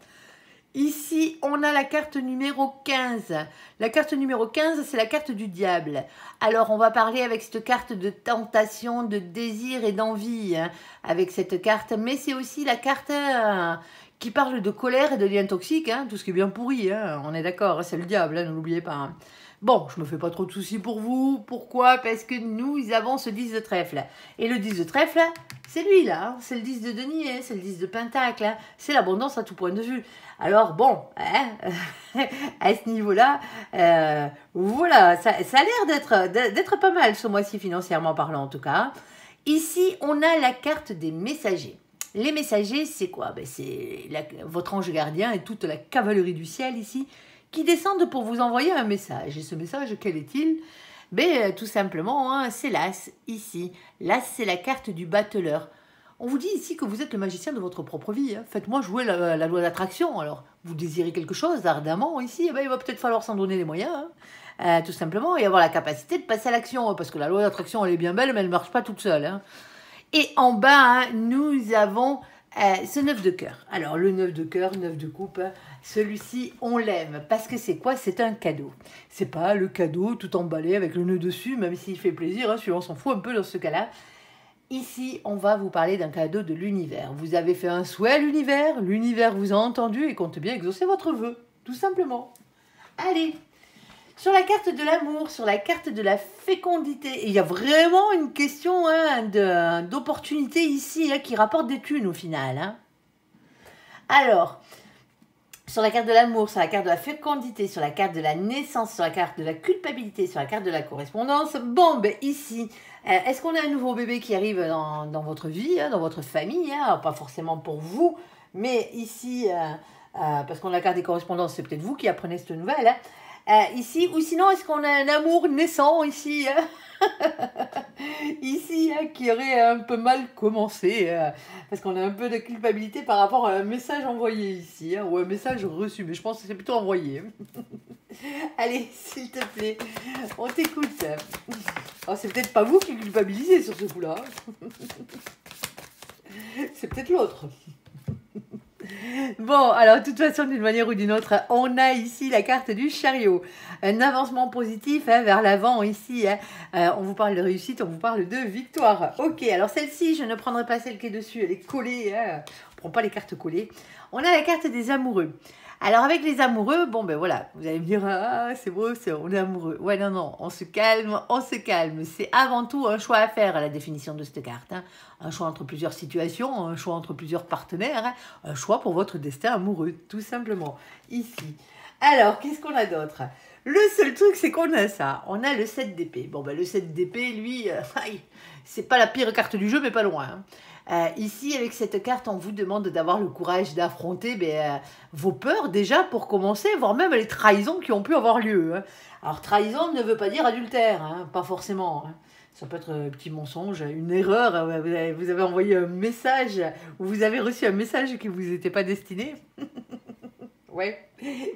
Ici, on a la carte numéro 15. La carte numéro 15, c'est la carte du diable. Alors, on va parler avec cette carte de tentation, de désir et d'envie, hein, avec cette carte. Mais c'est aussi la carte qui parle de colère et de liens toxiques, hein, tout ce qui est bien pourri. Hein, on est d'accord, c'est le diable, hein, ne l'oubliez pas. Hein. Bon, je me fais pas trop de soucis pour vous. Pourquoi? Parce que nous avons ce 10 de trèfle. Et le 10 de trèfle, c'est lui là. Hein, c'est le 10 de denier, c'est le 10 de pentacle. Hein, c'est l'abondance à tout point de vue. Alors bon, hein, à ce niveau-là, voilà, ça a l'air d'être pas mal ce mois-ci financièrement parlant en tout cas. Ici, on a la carte des messagers. Les messagers, c'est quoi? Ben, c'est votre ange gardien et toute la cavalerie du ciel ici qui descendent pour vous envoyer un message. Et ce message, quel est-il? Ben, tout simplement, hein, c'est l'As ici. L'As, c'est la carte du battleur. On vous dit ici que vous êtes le magicien de votre propre vie. Hein. Faites-moi jouer la loi d'attraction. Alors, vous désirez quelque chose ardemment ici, eh ben, il va peut-être falloir s'en donner les moyens. Hein. Tout simplement, et avoir la capacité de passer à l'action. Parce que la loi d'attraction, elle est bien belle, mais elle ne marche pas toute seule. Hein. Et en bas, hein, nous avons ce 9 de cœur. Alors, le 9 de cœur, 9 de coupe, hein, celui-ci, on l'aime. Parce que c'est quoi? C'est un cadeau. C'est pas le cadeau tout emballé avec le nœud dessus, même s'il fait plaisir. Hein, on s'en fout un peu dans ce cas-là. Ici, on va vous parler d'un cadeau de l'univers. Vous avez fait un souhait à l'univers. L'univers vous a entendu et compte bien exaucer votre vœu. Tout simplement. Allez. Sur la carte de l'amour, sur la carte de la fécondité, et il y a vraiment une question hein, d'opportunité ici hein, qui rapporte des thunes au final. Hein. Alors, sur la carte de l'amour, sur la carte de la fécondité, sur la carte de la naissance, sur la carte de la culpabilité, sur la carte de la correspondance, bon, ben ici, est-ce qu'on a un nouveau bébé qui arrive dans votre vie, hein, dans votre famille, hein, pas forcément pour vous, mais ici, parce qu'on a la carte des correspondances, c'est peut-être vous qui apprenez cette nouvelle, hein, ici, ou sinon, est-ce qu'on a un amour naissant ici hein ici, hein, qui aurait un peu mal commencé, parce qu'on a un peu de culpabilité par rapport à un message envoyé ici, hein, ou un message reçu, mais je pense que c'est plutôt envoyé. Allez, s'il te plaît, on t'écoute. Oh, c'est peut-être pas vous qui culpabilisez sur ce coup-là. C'est peut-être l'autre. Bon, alors de toute façon, d'une manière ou d'une autre, on a ici la carte du chariot. Un avancement positif hein, vers l'avant ici. Hein. On vous parle de réussite, on vous parle de victoire. Ok, alors celle-ci, je ne prendrai pas celle qui est dessus, elle est collée. Hein. On ne prend pas les cartes collées. On a la carte des amoureux. Alors avec les amoureux, bon ben voilà, vous allez me dire, ah c'est beau, on est amoureux. Ouais non, non, on se calme, on se calme. C'est avant tout un choix à faire à la définition de cette carte. Hein. Un choix entre plusieurs situations, un choix entre plusieurs partenaires, hein. Un choix pour votre destin amoureux, tout simplement, ici. Alors, qu'est-ce qu'on a d'autre? Le seul truc, c'est qu'on a ça, on a le 7 d'épée. Bon ben le 7 d'épée, lui, c'est pas la pire carte du jeu, mais pas loin. Hein. Ici, avec cette carte, on vous demande d'avoir le courage d'affronter vos peurs déjà pour commencer, voire même les trahisons qui ont pu avoir lieu. Hein. Alors, trahison ne veut pas dire adultère, hein, pas forcément. Hein. Ça peut être un petit mensonge, une erreur, vous avez envoyé un message, ou vous avez reçu un message qui ne vous était pas destiné. Ouais,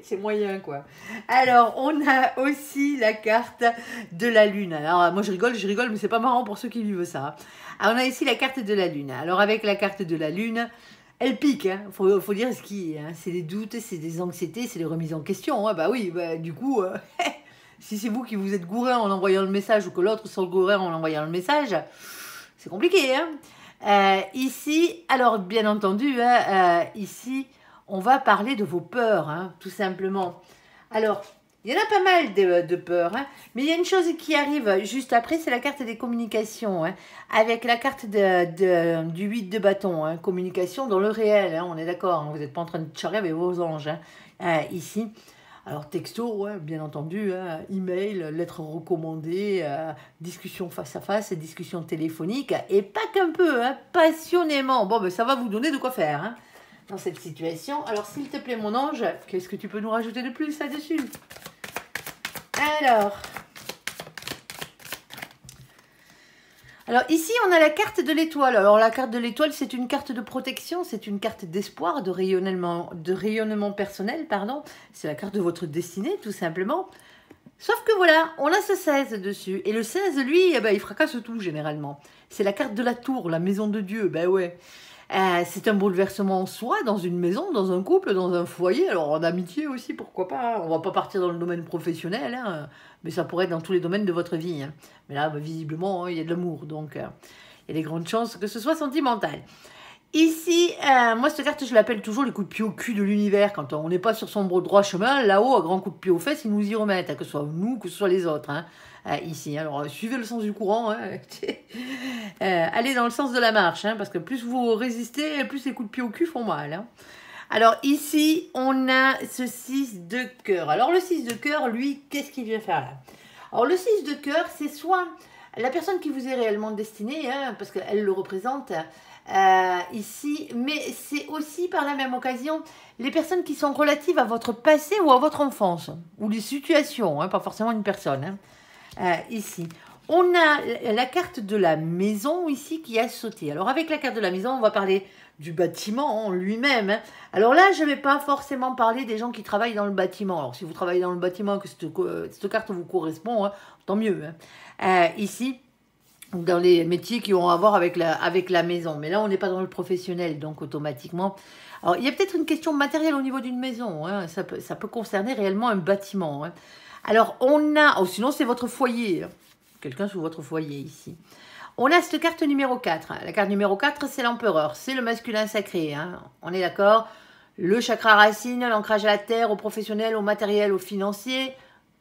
c'est moyen quoi. Alors, on a aussi la carte de la lune. Alors, moi je rigole, mais c'est pas marrant pour ceux qui vivent ça. Alors, on a ici la carte de la lune. Alors, avec la carte de la lune, elle pique, hein. Faut dire ce qui est. Hein. C'est des doutes, c'est des anxiétés, c'est des remises en question. Hein. Bah oui, du coup, si c'est vous qui vous êtes gouré en envoyant le message ou que l'autre soit gouré en envoyant le message, c'est compliqué. Hein. Ici, alors bien entendu, hein, ici, on va parler de vos peurs, hein, tout simplement. Alors, il y en a pas mal de peurs, hein, mais il y a une chose qui arrive juste après, c'est la carte des communications, hein, avec la carte du 8 de bâton, hein, communication dans le réel, hein, on est d'accord, hein, vous n'êtes pas en train de charrer avec vos anges, hein, ici. Alors, texto, ouais, bien entendu, hein, email, lettres recommandées, discussion face à face, discussion téléphonique, et pas qu'un peu, hein, passionnément. Bon, ben, ça va vous donner de quoi faire, hein, dans cette situation. Alors, s'il te plaît, mon ange, qu'est-ce que tu peux nous rajouter de plus là-dessus? Alors, ici, on a la carte de l'étoile. Alors, la carte de l'étoile, c'est une carte de protection, c'est une carte d'espoir, de rayonnement personnel, pardon. C'est la carte de votre destinée, tout simplement. Sauf que voilà, on a ce 16 dessus. Et le 16, lui, il fracasse tout, généralement. C'est la carte de la tour, la maison de Dieu. Ben ouais. C'est un bouleversement en soi, dans une maison, dans un couple, dans un foyer, alors en amitié aussi, pourquoi pas. On va pas partir dans le domaine professionnel, hein, mais ça pourrait être dans tous les domaines de votre vie. Hein. Mais là, visiblement, il y a de l'amour, donc il y a des grandes chances que ce soit sentimental. Ici, moi, cette carte, je l'appelle toujours les coups de pied au cul de l'univers. Quand on n'est pas sur son droit chemin, là-haut, à grands coups de pied aux fesses, ils nous y remettent, hein, que ce soit nous, que ce soit les autres. Hein. Ici, alors suivez le sens du courant, hein. Allez dans le sens de la marche, hein, parce que plus vous résistez, plus les coups de pied au cul font mal. Hein. Alors ici, on a ce 6 de cœur. Alors le 6 de cœur, lui, qu'est-ce qu'il vient faire là? Alors le 6 de cœur, c'est soit la personne qui vous est réellement destinée, hein, parce qu'elle le représente ici, mais c'est aussi par la même occasion les personnes qui sont relatives à votre passé ou à votre enfance, ou les situations, hein, pas forcément une personne. Hein. Ici. On a la carte de la maison ici qui a sauté. Alors avec la carte de la maison, on va parler du bâtiment en lui-même. Hein. Alors là, je ne vais pas forcément parler des gens qui travaillent dans le bâtiment. Alors si vous travaillez dans le bâtiment, que cette carte vous correspond, hein, tant mieux. Hein. Ici, dans les métiers qui ont à voir avec la maison. Mais là, on n'est pas dans le professionnel, donc automatiquement... Alors, il y a peut-être une question matérielle au niveau d'une maison. Hein. Ça peut concerner réellement un bâtiment. Hein. Alors, on a... Oh, sinon, c'est votre foyer. Quelqu'un sous votre foyer, ici. On a cette carte numéro 4. La carte numéro 4, c'est l'empereur. C'est le masculin sacré. Hein. On est d'accord? Le chakra racine, l'ancrage à la terre, au professionnel, au matériel, au financier.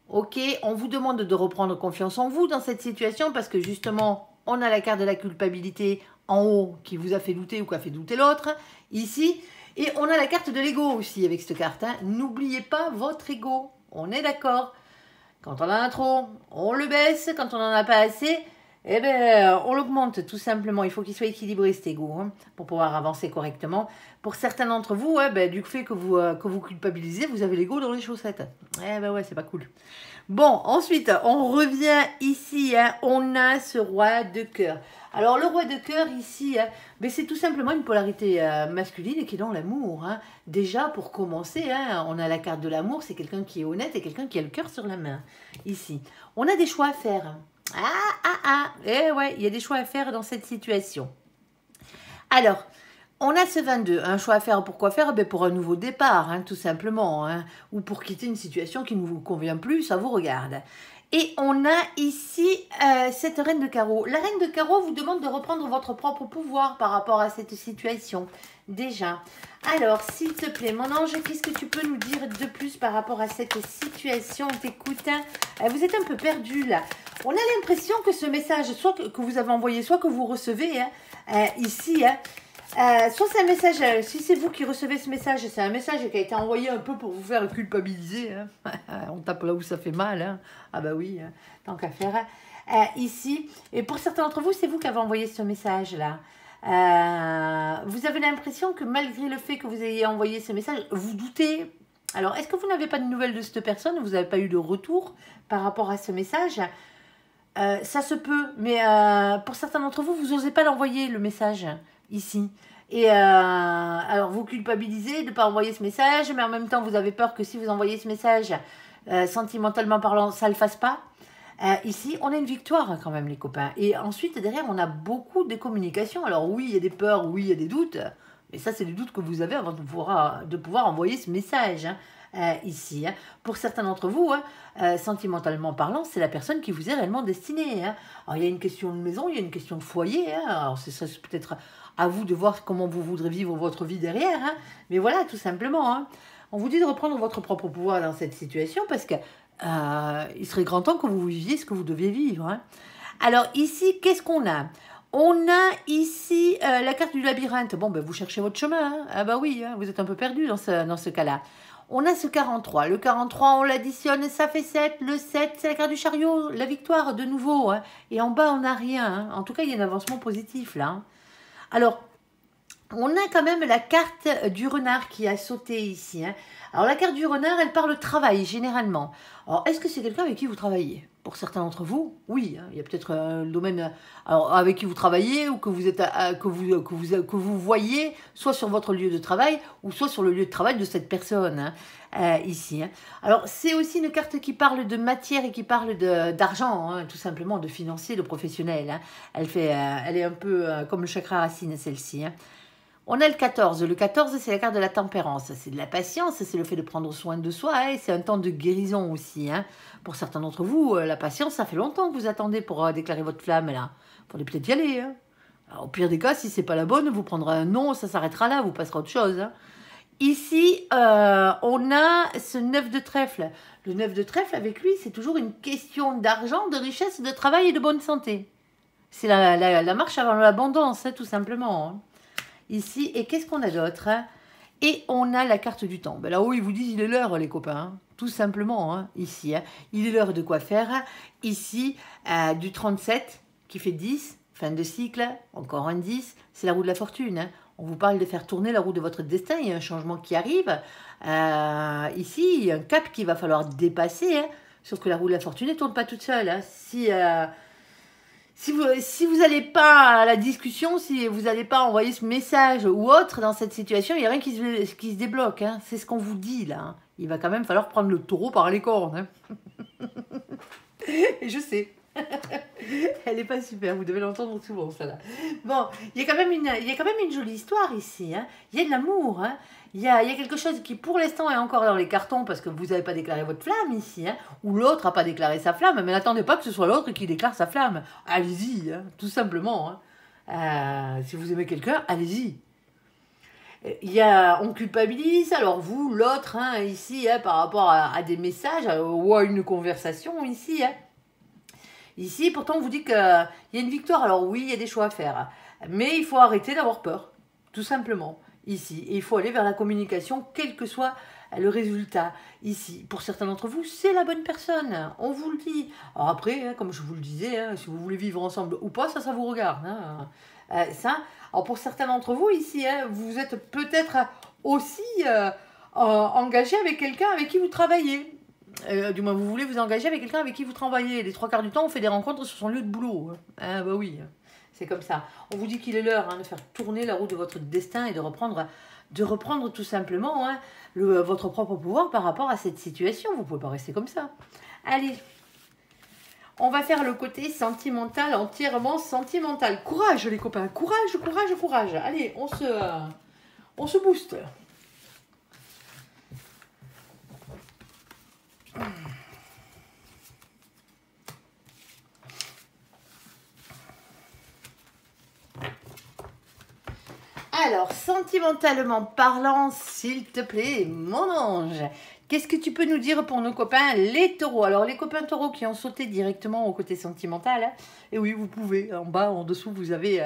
Ok, on vous demande de reprendre confiance en vous dans cette situation parce que, justement, on a la carte de la culpabilité en haut qui vous a fait douter ou qui a fait douter l'autre. Ici. Et on a la carte de l'ego aussi avec cette carte. Hein. N'oubliez pas votre ego. On est d'accord? Quand on en a trop, on le baisse. Quand on n'en a pas assez, on l'augmente tout simplement. Il faut qu'il soit équilibré cet ego hein, pour pouvoir avancer correctement. Pour certains d'entre vous, du fait que vous culpabilisez, vous avez l'ego dans les chaussettes. Ouais, c'est pas cool. Bon, ensuite, on revient ici. Hein, on a ce roi de cœur. Alors, le roi de cœur ici, hein, c'est tout simplement une polarité masculine qui est dans l'amour. Hein. Déjà, pour commencer, hein, on a la carte de l'amour, c'est quelqu'un qui est honnête et quelqu'un qui a le cœur sur la main. Ici, on a des choix à faire. Ouais, il y a des choix à faire dans cette situation. Alors, on a ce 22, un choix à faire. Pourquoi faire? Ben pour un nouveau départ, hein, tout simplement. Hein, ou pour quitter une situation qui ne vous convient plus, ça vous regarde. Et on a ici cette reine de carreau. La reine de carreau vous demande de reprendre votre propre pouvoir par rapport à cette situation. Déjà. Alors, s'il te plaît, mon ange, qu'est-ce que tu peux nous dire de plus par rapport à cette situation? On t'écoute. Hein. Vous êtes un peu perdu là. On a l'impression que ce message, soit que vous avez envoyé, soit que vous recevez hein, ici, hein, soit c'est un message, si c'est vous qui recevez ce message, c'est un message qui a été envoyé un peu pour vous faire culpabiliser. Hein. On tape là où ça fait mal. Hein. Ah bah oui, hein, tant qu'à faire. Ici, et pour certains d'entre vous, c'est vous qui avez envoyé ce message-là. Vous avez l'impression que malgré le fait que vous ayez envoyé ce message, vous doutez. Alors, est-ce que vous n'avez pas de nouvelles de cette personne? Vous n'avez pas eu de retour par rapport à ce message? Ça se peut, mais pour certains d'entre vous, vous n'osez pas l'envoyer, le message, ici. Et alors, vous culpabilisez de ne pas envoyer ce message, mais en même temps, vous avez peur que si vous envoyez ce message, sentimentalement parlant, ça ne le fasse pas. Ici, on a une victoire hein, quand même, les copains. Et ensuite, derrière, on a beaucoup de communication. Alors oui, il y a des peurs, oui, il y a des doutes. Mais ça, c'est des doutes que vous avez avant de pouvoir envoyer ce message. Hein, ici. Hein. Pour certains d'entre vous, hein, sentimentalement parlant, c'est la personne qui vous est réellement destinée. Hein. Alors, il y a une question de maison, il y a une question de foyer. Hein. Alors, c'est peut-être à vous de voir comment vous voudrez vivre votre vie derrière. Hein. Mais voilà, tout simplement. Hein. On vous dit de reprendre votre propre pouvoir dans cette situation parce que il serait grand temps que vous viviez ce que vous deviez vivre. Hein. Alors, ici, qu'est-ce qu'on a? On a ici la carte du labyrinthe. Bon, ben, vous cherchez votre chemin. Hein. Ah bah oui, hein, vous êtes un peu perdu dans ce cas-là. On a ce 43. Le 43, on l'additionne, ça fait 7. Le 7, c'est la carte du chariot, la victoire de nouveau. Hein. Et en bas, on n'a rien. Hein. En tout cas, il y a un avancement positif là. Hein. Alors, on a quand même la carte du renard qui a sauté ici. Hein. Alors, la carte du renard, elle parle travail, généralement. Alors, est-ce que c'est quelqu'un avec qui vous travaillez? Pour certains d'entre vous, oui. Hein, il y a peut-être le domaine alors, avec qui vous travaillez ou que vous, êtes, que vous voyez, soit sur votre lieu de travail ou soit sur le lieu de travail de cette personne, hein, ici. Hein. Alors, c'est aussi une carte qui parle de matière et qui parle d'argent, hein, tout simplement, de financier, de professionnel. Hein. Elle est un peu comme le chakra racine, celle-ci. Hein. On a le 14. Le 14, c'est la carte de la tempérance. C'est de la patience, c'est le fait de prendre soin de soi. Hein, c'est un temps de guérison aussi. Hein. Pour certains d'entre vous, la patience, ça fait longtemps que vous attendez pour déclarer votre flamme. Là. Il faudrait peut-être y aller. Hein. Alors, au pire des cas, si c'est pas la bonne, vous prendrez un non, ça s'arrêtera là, vous passerez à autre chose. Hein. Ici, on a ce 9 de trèfle. Le 9 de trèfle, avec lui, c'est toujours une question d'argent, de richesse, de travail et de bonne santé. C'est la marche avant l'abondance, hein, tout simplement. Hein. Ici, et qu'est-ce qu'on a d'autre hein? Et on a la carte du temps. Ben là-haut, ils vous disent, il est l'heure, les copains. Hein. Tout simplement, hein, ici. Hein. Il est l'heure de quoi faire. Ici, du 37, qui fait 10, fin de cycle, encore un 10, c'est la roue de la fortune. Hein. On vous parle de faire tourner la roue de votre destin, il y a un changement qui arrive. Ici, il y a un cap qu'il va falloir dépasser. Hein. Sauf que la roue de la fortune ne tourne pas toute seule. Hein. Si vous n'allez pas à la discussion, si vous n'allez pas envoyer ce message ou autre dans cette situation, il n'y a rien qui se débloque. Hein. C'est ce qu'on vous dit là. Hein. Il va quand même falloir prendre le taureau par les cornes. Hein. Et je sais. Elle n'est pas super, vous devez l'entendre souvent, ça là. Bon, il y a quand même une jolie histoire ici. Hein. Il y a de l'amour. Hein. Il y a quelque chose qui, pour l'instant, est encore dans les cartons parce que vous n'avez pas déclaré votre flamme ici. Hein, ou l'autre n'a pas déclaré sa flamme. Mais n'attendez pas que ce soit l'autre qui déclare sa flamme. Allez-y, hein, tout simplement. Hein. Si vous aimez quelqu'un, allez-y. On culpabilise, alors vous, l'autre, hein, ici, hein, par rapport à des messages ou à une conversation ici. Hein. Ici, pourtant, on vous dit qu'il y a une victoire. Alors oui, il y a des choix à faire. Mais il faut arrêter d'avoir peur, tout simplement, ici. Et il faut aller vers la communication, quel que soit le résultat. Ici, pour certains d'entre vous, c'est la bonne personne. On vous le dit. Alors après, hein, comme je vous le disais, hein, si vous voulez vivre ensemble ou pas, ça vous regarde. Hein. Alors pour certains d'entre vous, ici, hein, vous êtes peut-être aussi engagé avec quelqu'un avec qui vous travaillez. Du moins, vous voulez vous engager avec quelqu'un avec qui vous travaillez. Les 3 quarts du temps, on fait des rencontres sur son lieu de boulot. Hein. Bah oui, c'est comme ça. On vous dit qu'il est l'heure hein, de faire tourner la roue de votre destin et de reprendre tout simplement hein, votre propre pouvoir par rapport à cette situation. Vous ne pouvez pas rester comme ça. Allez, On va faire le côté sentimental, entièrement sentimental. Courage les copains, courage, courage, courage. Allez, on se booste. Alors, sentimentalement parlant, s'il te plaît, mon ange, qu'est-ce que tu peux nous dire pour nos copains, les taureaux? Alors, les copains taureaux qui ont sauté directement au côté sentimental, hein, et oui, vous pouvez, en bas, en dessous, vous avez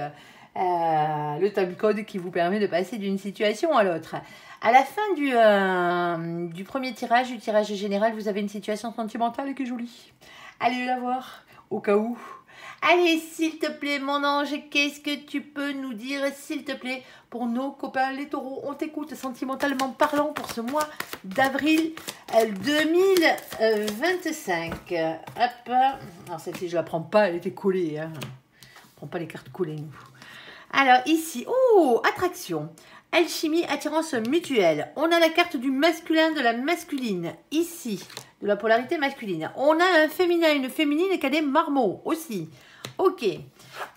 le timecode qui vous permet de passer d'une situation à l'autre. À la fin du premier tirage, du tirage général, vous avez une situation sentimentale qui est jolie. Allez la voir, au cas où. Allez, s'il te plaît, mon ange, qu'est-ce que tu peux nous dire, s'il te plaît, pour nos copains les taureaux? On t'écoute sentimentalement parlant pour ce mois d'avril 2025. Hop. Alors, celle-ci, je la prends pas, elle était collée. Hein. On prend pas les cartes collées, nous. Alors, ici, oh, attraction. Alchimie, attirance mutuelle. On a la carte du masculin, de la masculine. Ici, de la polarité masculine. On a un féminin, une féminine qui a des marmots aussi. Ok.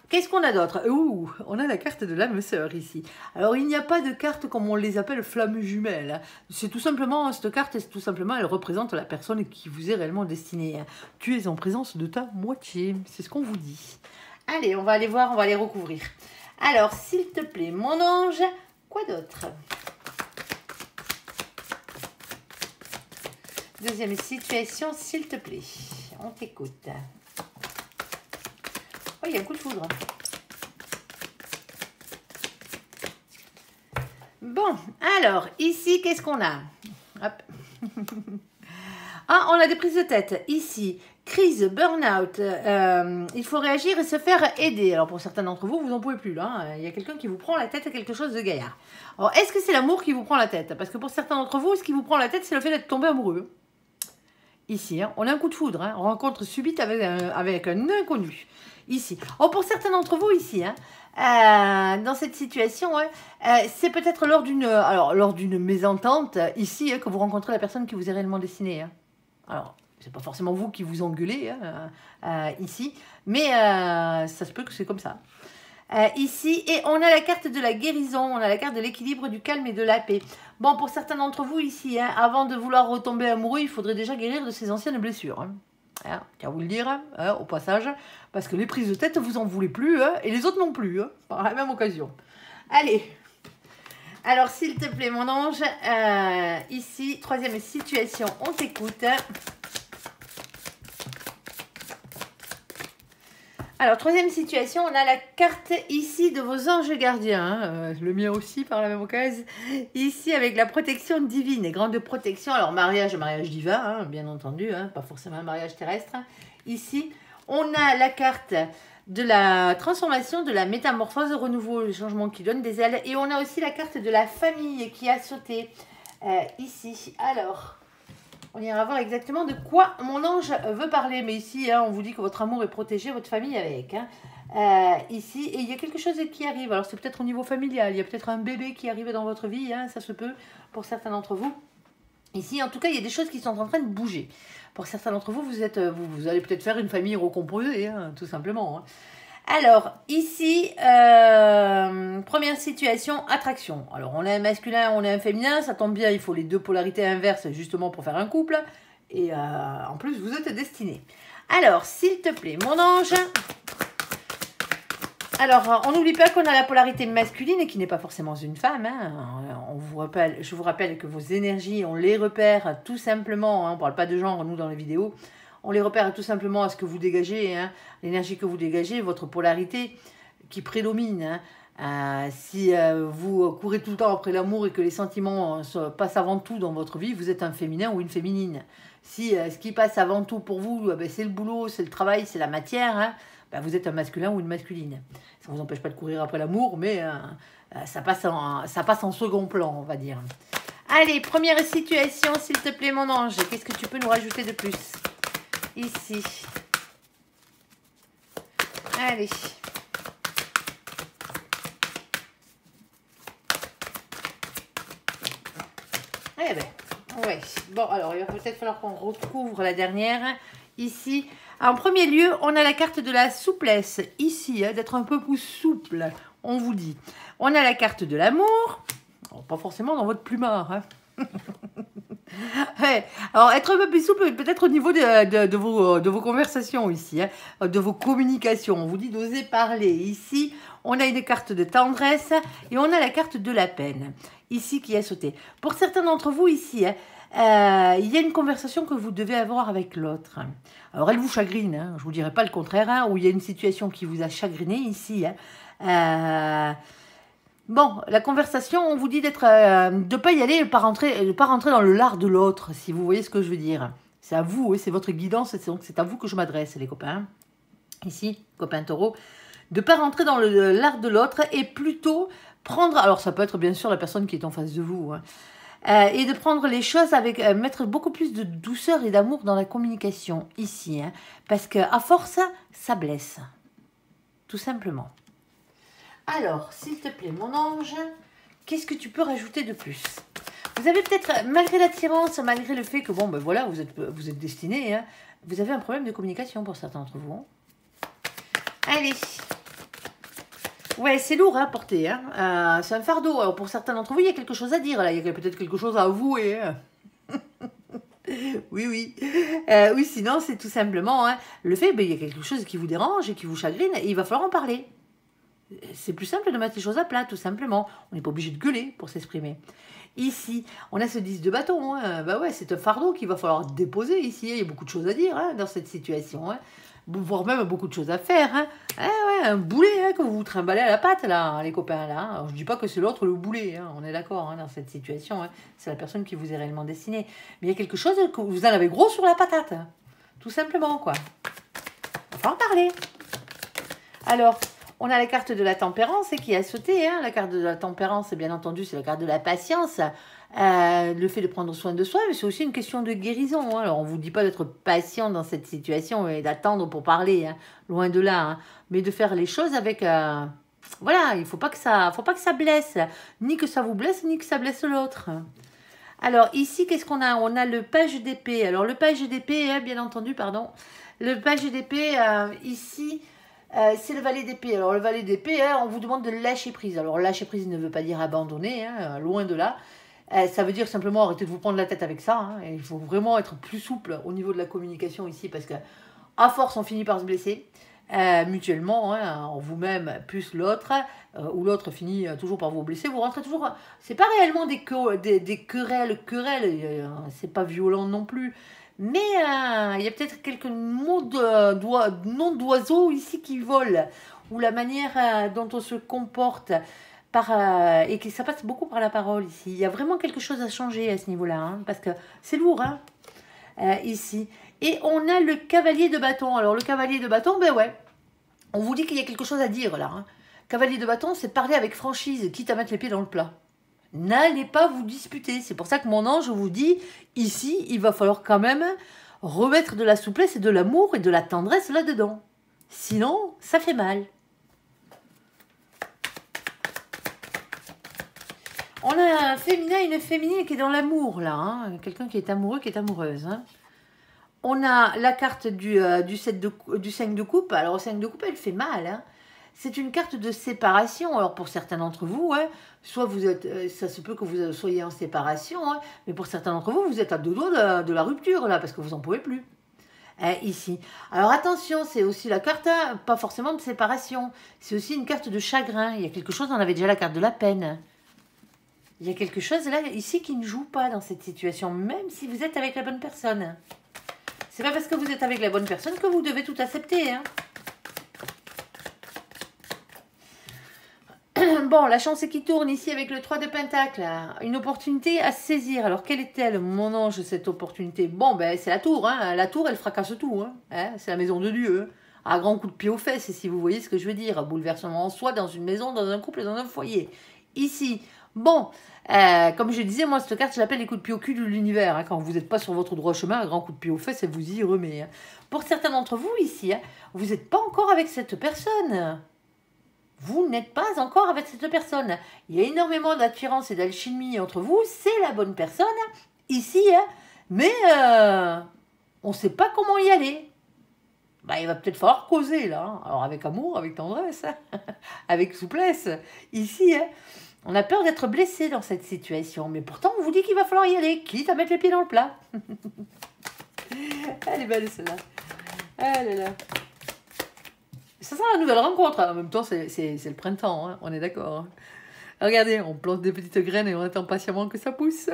Qu'est-ce qu'on a d'autre? Ouh, on a la carte de l'âme sœur ici. Alors, il n'y a pas de carte comme on les appelle flammes jumelles. C'est tout simplement, cette carte, c'est tout simplement, elle représente la personne qui vous est réellement destinée. Tu es en présence de ta moitié. C'est ce qu'on vous dit. Allez, on va aller voir, on va aller recouvrir. Alors, s'il te plaît, mon ange, quoi d'autre? Deuxième situation, s'il te plaît. On t'écoute. Oh, il y a un coup de foudre. Bon, alors, ici, qu'est-ce qu'on a? Hop. Ah, on a des prises de tête. Ici, crise, burn-out. Il faut réagir et se faire aider. Alors, pour certains d'entre vous, vous n'en pouvez plus. Là. Il y a quelqu'un qui vous prend la tête à quelque chose de gaillard. Alors, est-ce que c'est l'amour qui vous prend la tête? Parce que pour certains d'entre vous, ce qui vous prend la tête, c'est le fait d'être tombé amoureux. Ici, hein, on a un coup de foudre. Hein, rencontre subite avec un inconnu. Ici. Oh, pour certains d'entre vous, ici, hein, dans cette situation, hein, c'est peut-être lors d'une mésentente, ici, hein, que vous rencontrez la personne qui vous est réellement destinée. Hein. Alors, c'est pas forcément vous qui vous engueulez ici, mais ça se peut que c'est comme ça. Ici, et on a la carte de la guérison, on a la carte de l'équilibre, du calme et de la paix. Bon, pour certains d'entre vous ici, hein, avant de vouloir retomber amoureux, il faudrait déjà guérir de ses anciennes blessures. Hein. Hein, tiens à vous le dire, hein, au passage, parce que les prises de tête, vous en voulez plus, hein, et les autres non plus, hein, par la même occasion. Allez. Alors, s'il te plaît, mon ange, ici, troisième situation, on t'écoute. Alors, troisième situation, on a la carte ici de vos anges gardiens. Hein, le mien aussi, par la même occasion. Ici, avec la protection divine, et grande protection. Alors, mariage divin, hein, bien entendu, hein, pas forcément un mariage terrestre. Ici, on a la carte de la transformation, de la métamorphose, renouveau, le changement qui donne des ailes. Et on a aussi la carte de la famille qui a sauté ici. Alors, on ira voir exactement de quoi mon ange veut parler. Mais ici, hein, on vous dit que votre amour est protégé, votre famille avec. Hein. Ici, et il y a quelque chose qui arrive. Alors, c'est peut-être au niveau familial. Il y a peut-être un bébé qui arrive dans votre vie. Hein, ça se peut pour certains d'entre vous. Ici, en tout cas, il y a des choses qui sont en train de bouger. Pour certains d'entre vous, vous allez peut-être faire une famille recomposée, hein, tout simplement. Hein. Alors, ici, première situation, attraction. Alors, on a un masculin, on a un féminin, ça tombe bien, il faut les deux polarités inverses justement pour faire un couple. Et en plus, vous êtes destinés. Alors, s'il te plaît, mon ange. Alors, on n'oublie pas qu'on a la polarité masculine qui n'est pas forcément une femme. Hein. Je vous rappelle que vos énergies, on les repère tout simplement. Hein, on ne parle pas de genre, nous, dans les vidéos. On les repère tout simplement à ce que vous dégagez. Hein, l'énergie que vous dégagez, votre polarité qui prédomine. Hein. Si vous courez tout le temps après l'amour et que les sentiments passent avant tout dans votre vie, vous êtes un féminin ou une féminine. Si ce qui passe avant tout pour vous, c'est le boulot, c'est le travail, c'est la matière, hein, vous êtes un masculin ou une masculine. Ça ne vous empêche pas de courir après l'amour, mais ça passe en second plan, on va dire. Allez, première situation, s'il te plaît, mon ange. Qu'est-ce que tu peux nous rajouter de plus? Ici. Allez. Eh ben, ouais. Bon, alors, il va peut-être falloir qu'on recouvre la dernière. Ici, en premier lieu, on a la carte de la souplesse. Ici, hein, d'être un peu plus souple, on vous dit. On a la carte de l'amour. Pas forcément dans votre plumard. Hein. Ouais. Alors, être un peu plus souple, peut-être au niveau de vos conversations ici, hein, de vos communications. On vous dit d'oser parler. Ici, on a une carte de tendresse et on a la carte de la peine. Ici, qui a sauté. Pour certains d'entre vous ici, hein, il y a une conversation que vous devez avoir avec l'autre. Alors, elle vous chagrine, hein, je ne vous dirai pas le contraire, hein, ou il y a une situation qui vous a chagriné ici. Hein, bon, la conversation, on vous dit de ne pas y aller, de ne pas rentrer dans le lard de l'autre, si vous voyez ce que je veux dire. C'est à vous, c'est votre guidance, donc c'est à vous que je m'adresse, les copains. Ici, copain taureau, de ne pas rentrer dans le lard de l'autre et plutôt prendre, alors ça peut être bien sûr la personne qui est en face de vous, hein, et de prendre les choses avec, mettre beaucoup plus de douceur et d'amour dans la communication, ici, hein, parce qu'à force, ça blesse, tout simplement. Alors, s'il te plaît, mon ange, qu'est-ce que tu peux rajouter de plus? Vous avez peut-être, malgré l'attirance, malgré le fait que, bon, ben voilà, vous êtes destiné, hein, vous avez un problème de communication pour certains d'entre vous. Hein. Allez. Ouais, c'est lourd à porter, hein. C'est un fardeau. Alors, pour certains d'entre vous, il y a quelque chose à dire, là. Il y a peut-être quelque chose à avouer. Hein. Oui, oui. Oui, sinon, c'est tout simplement hein, le fait qu'il y a quelque chose qui vous dérange et qui vous chagrine, et il va falloir en parler. C'est plus simple de mettre les choses à plat, tout simplement. On n'est pas obligé de gueuler pour s'exprimer. Ici, on a ce 10 de bâton. Hein. Bah ouais, c'est un fardeau qu'il va falloir déposer ici. Il y a beaucoup de choses à dire hein, dans cette situation. Hein. Voire même beaucoup de choses à faire. Hein. Ah ouais, un boulet hein, que vous vous trimballez à la patte, là, les copains. Là. Alors, je ne dis pas que c'est l'autre le boulet. Hein. On est d'accord hein, dans cette situation. Hein. C'est la personne qui vous est réellement destinée. Mais il y a quelque chose que vous en avez gros sur la patate. Hein. Tout simplement, quoi. Il va falloir en parler. Alors... On a la carte de la tempérance qui a sauté. Hein. La carte de la tempérance, bien entendu, c'est la carte de la patience. Le fait de prendre soin de soi, mais c'est aussi une question de guérison. Hein. Alors, on ne vous dit pas d'être patient dans cette situation et d'attendre pour parler, hein. Loin de là. Hein. Mais de faire les choses avec... voilà, il ne faut pas que ça blesse. Ni que ça vous blesse, ni que ça blesse l'autre. Alors, ici, qu'est-ce qu'on a? On a le page d'épée. Alors, le page d'épée, hein, bien entendu, pardon. Le page d'épée, ici... c'est le valet d'épée. Alors, le valet d'épée, hein, on vous demande de lâcher prise. Alors, lâcher prise ne veut pas dire abandonner, hein, loin de là. Ça veut dire simplement arrêter de vous prendre la tête avec ça. Hein, et il faut vraiment être plus souple au niveau de la communication ici, parce qu'à force, on finit par se blesser mutuellement, hein, en vous-même plus l'autre, ou l'autre finit toujours par vous blesser. Vous rentrez toujours... C'est pas réellement des querelles, c'est pas violent non plus. Mais il y a peut-être quelques mots noms d'oiseaux ici qui volent, ou la manière dont on se comporte, et que ça passe beaucoup par la parole ici. Il y a vraiment quelque chose à changer à ce niveau-là, hein, parce que c'est lourd, hein, ici. Et on a le cavalier de bâton. Alors le cavalier de bâton, ben ouais, on vous dit qu'il y a quelque chose à dire là. Hein. Cavalier de bâton, c'est parler avec franchise, quitte à mettre les pieds dans le plat. N'allez pas vous disputer. C'est pour ça que mon ange vous dit, ici, il va falloir quand même remettre de la souplesse et de l'amour et de la tendresse là-dedans. Sinon, ça fait mal. On a un féminin et une féminine qui est dans l'amour, là. Hein. Quelqu'un qui est amoureux, qui est amoureuse. Hein. On a la carte du 5 de coupe. Alors, le 5 de coupe, elle fait mal, hein. C'est une carte de séparation. Alors, pour certains d'entre vous, hein, soit vous êtes, ça se peut que vous soyez en séparation, hein, mais pour certains d'entre vous, vous êtes à deux doigts de la rupture, là, parce que vous n'en pouvez plus. Ici. Alors, attention, c'est aussi la carte, hein, pas forcément de séparation. C'est aussi une carte de chagrin. Il y a quelque chose, on avait déjà la carte de la peine. Il y a quelque chose, là, ici, qui ne joue pas dans cette situation, même si vous êtes avec la bonne personne. C'est pas parce que vous êtes avec la bonne personne que vous devez tout accepter, hein. Bon, la chance qui tourne ici avec le 3 de Pentacle. Une opportunité à saisir. Alors, quelle est-elle, mon ange, cette opportunité? Bon, ben, c'est la tour. Hein. La tour, elle fracasse tout. Hein. C'est la maison de Dieu. Hein. À grands coups de pied aux fesses, si vous voyez ce que je veux dire. Bouleversement en soi, dans une maison, dans un couple et dans un foyer. Ici, bon, comme je disais, moi, cette carte, je l'appelle les coups de pied au cul de l'univers. Hein. Quand vous n'êtes pas sur votre droit chemin, un grand coup de pied aux fesses, elle vous y remet. Hein. Pour certains d'entre vous, ici, hein, vous n'êtes pas encore avec cette personne. Vous n'êtes pas encore avec cette personne. Il y a énormément d'attirance et d'alchimie entre vous. C'est la bonne personne, ici. Hein. Mais on ne sait pas comment y aller. Bah, il va peut-être falloir causer, là. Hein. Alors, avec amour, avec tendresse, hein. Avec souplesse. Ici, hein, on a peur d'être blessé dans cette situation. Mais pourtant, on vous dit qu'il va falloir y aller, quitte à mettre les pieds dans le plat. Elle est belle, celle-là. Ah là là. Ça sent la nouvelle rencontre. En même temps, c'est le printemps, hein. On est d'accord. Hein. Regardez, on plante des petites graines et on attend patiemment que ça pousse.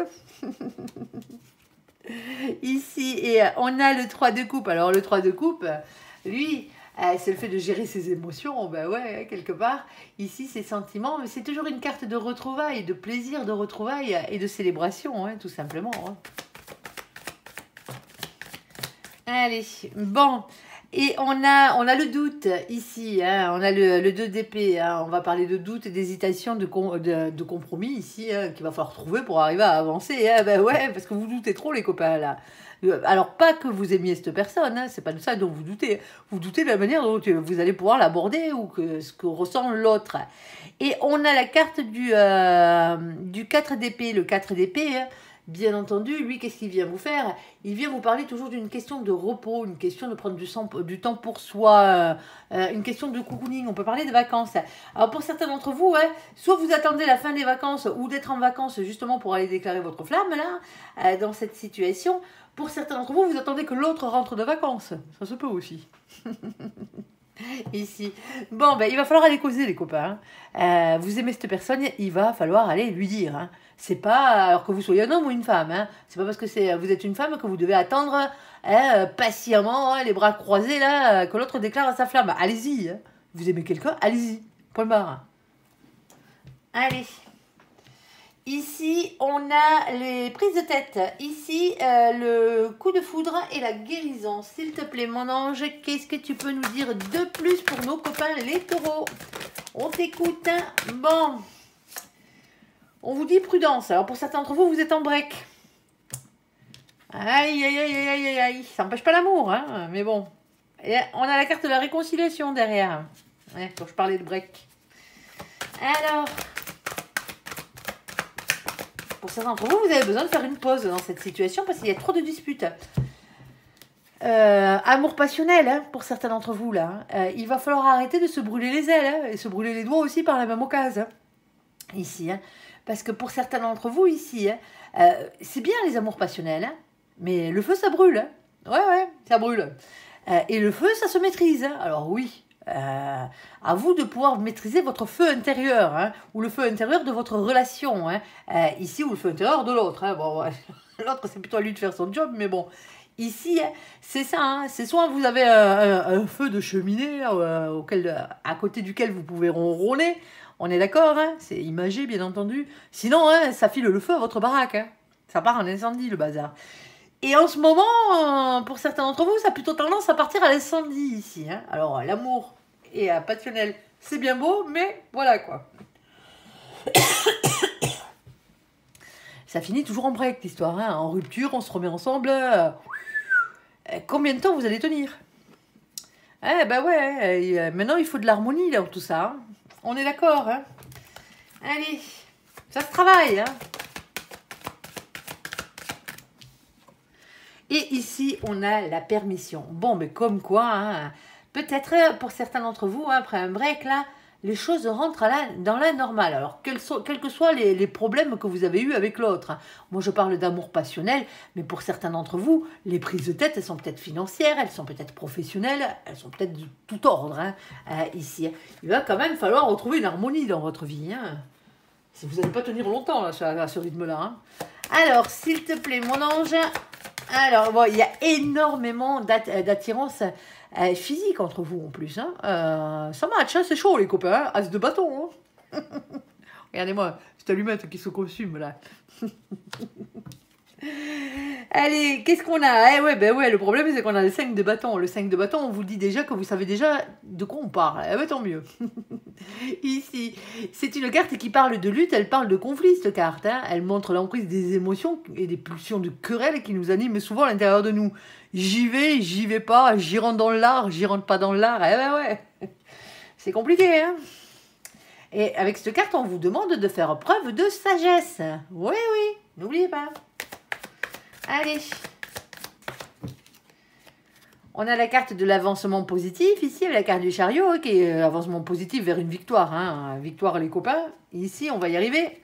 Ici, et on a le 3 de coupe. Alors, le 3 de coupe, lui, c'est le fait de gérer ses émotions. Ben ouais, quelque part. Ici, ses sentiments. Mais c'est toujours une carte de retrouvailles, de plaisir de retrouvailles et de célébration, hein, tout simplement. Hein. Allez, bon. Et on a le doute ici, hein, on a le 2 d'épée, hein, on va parler de doute et d'hésitation, de compromis ici, hein, qu'il va falloir trouver pour arriver à avancer. Hein, ben ouais, parce que vous doutez trop les copains là. Alors pas que vous aimiez cette personne, hein, c'est pas de ça dont vous doutez. Vous doutez de la manière dont vous allez pouvoir l'aborder ou que ce que ressent l'autre. Et on a la carte du 4 d'épée, le 4 d'épée, hein. Bien entendu, lui, qu'est-ce qu'il vient vous faire? Il vient vous parler toujours d'une question de repos, une question de prendre du temps pour soi, une question de cocooning. On peut parler de vacances. Alors, pour certains d'entre vous, ouais, soit vous attendez la fin des vacances ou d'être en vacances justement pour aller déclarer votre flamme, là, dans cette situation. Pour certains d'entre vous, vous attendez que l'autre rentre de vacances. Ça se peut aussi. Ici. Bon, ben, il va falloir aller causer, les copains. Hein. Vous aimez cette personne, il va falloir aller lui dire. Hein. C'est pas, alors que vous soyez un homme ou une femme, hein. C'est pas parce que vous êtes une femme que vous devez attendre patiemment, hein, les bras croisés, là, que l'autre déclare sa flamme. Allez-y. Hein. Vous aimez quelqu'un, allez-y. Point barre. Allez. Ici, on a les prises de tête. Ici, le coup de foudre et la guérison. S'il te plaît, mon ange, qu'est-ce que tu peux nous dire de plus pour nos copains, les taureaux? On t'écoute. Hein. Bon. On vous dit prudence. Alors, pour certains d'entre vous, vous êtes en break. Aïe, aïe, aïe, aïe, aïe, aïe. Ça n'empêche pas l'amour, hein. Mais bon. Et on a la carte de la réconciliation derrière. Ouais, quand je parlais de break. Alors... Pour certains d'entre vous, vous avez besoin de faire une pause dans cette situation parce qu'il y a trop de disputes. Amour passionnel, hein, pour certains d'entre vous, là. Il va falloir arrêter de se brûler les ailes hein, et se brûler les doigts aussi par la même occasion. Hein, ici, hein. Parce que pour certains d'entre vous, ici, hein, c'est bien les amours passionnels, hein, mais le feu, ça brûle. Hein. Ouais, ça brûle. Et le feu, ça se maîtrise. Hein. Alors oui. À vous de pouvoir maîtriser votre feu intérieur, hein, ou le feu intérieur de votre relation, hein, ici, ou le feu intérieur de l'autre. Hein, bon, ouais. L'autre, c'est plutôt à lui de faire son job, mais bon, ici, hein, c'est ça, hein, c'est soit vous avez un feu de cheminée à côté duquel vous pouvez ronronner, on est d'accord, hein, c'est imagé, bien entendu, sinon, hein, ça file le feu à votre baraque, hein, ça part en incendie, le bazar. Et en ce moment, pour certains d'entre vous, ça a plutôt tendance à partir à l'incendie ici. Hein. Alors, l'amour et passionnel, c'est bien beau, mais voilà quoi. Ça finit toujours en break, l'histoire. Hein. En rupture, on se remet ensemble. Combien de temps vous allez tenir? Ben ouais, maintenant il faut de l'harmonie dans tout ça. Hein. On est d'accord. Hein. Allez, ça se travaille. Hein. Et ici, on a la permission. Bon, mais comme quoi, hein, peut-être pour certains d'entre vous, hein, après un break, là, les choses rentrent dans la normale. Alors, quels que soient les problèmes que vous avez eus avec l'autre. Hein. Moi, je parle d'amour passionnel, mais pour certains d'entre vous, les prises de tête, elles sont peut-être financières, elles sont peut-être professionnelles, elles sont peut-être de tout ordre. Hein, ici, il va quand même falloir retrouver une harmonie dans votre vie. Hein. Si vous n'allez pas tenir longtemps, là, à ce rythme-là. Hein. Alors, s'il te plaît, mon ange... Alors, bon, il y a énormément d'attirance physique entre vous en plus. Hein. Ça match, hein, c'est chaud les copains. Hein. As de bâton. Hein. Regardez-moi, cette allumette qui se consume là. Allez, qu'est-ce qu'on a? Ouais, le problème c'est qu'on a le 5 de bâton. Le 5 de bâton, on vous dit déjà que vous savez déjà de quoi on parle. Tant mieux. Ici, c'est une carte qui parle de lutte, elle parle de conflit cette carte. Hein. Elle montre l'emprise des émotions et des pulsions de querelle qui nous animent souvent à l'intérieur de nous. J'y vais pas, j'y rentre dans l'art, j'y rentre pas dans l'art. Ouais. C'est compliqué, hein. Et avec cette carte, on vous demande de faire preuve de sagesse. Oui, n'oubliez pas. Allez. On a la carte de l'avancement positif, ici, avec la carte du chariot, qui est avancement positif vers une victoire. Hein. Victoire, les copains. Ici, on va y arriver.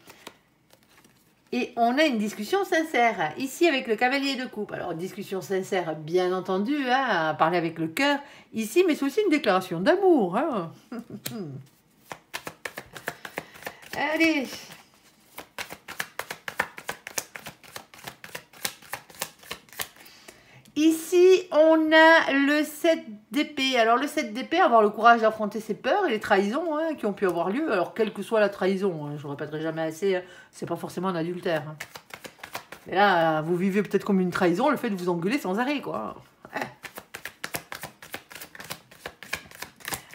Et on a une discussion sincère, ici, avec le cavalier de coupe. Alors, discussion sincère, bien entendu, hein, à parler avec le cœur, ici, mais c'est aussi une déclaration d'amour. Hein. Allez. Ici, on a le 7 d'épée. Alors, le 7 d'épée, avoir le courage d'affronter ses peurs et les trahisons hein, qui ont pu avoir lieu. Alors, quelle que soit la trahison, hein, je ne répéterai jamais assez, hein, c'est pas forcément un adultère. Hein. Mais là, vous vivez peut-être comme une trahison, le fait de vous engueuler sans arrêt, quoi. Ouais.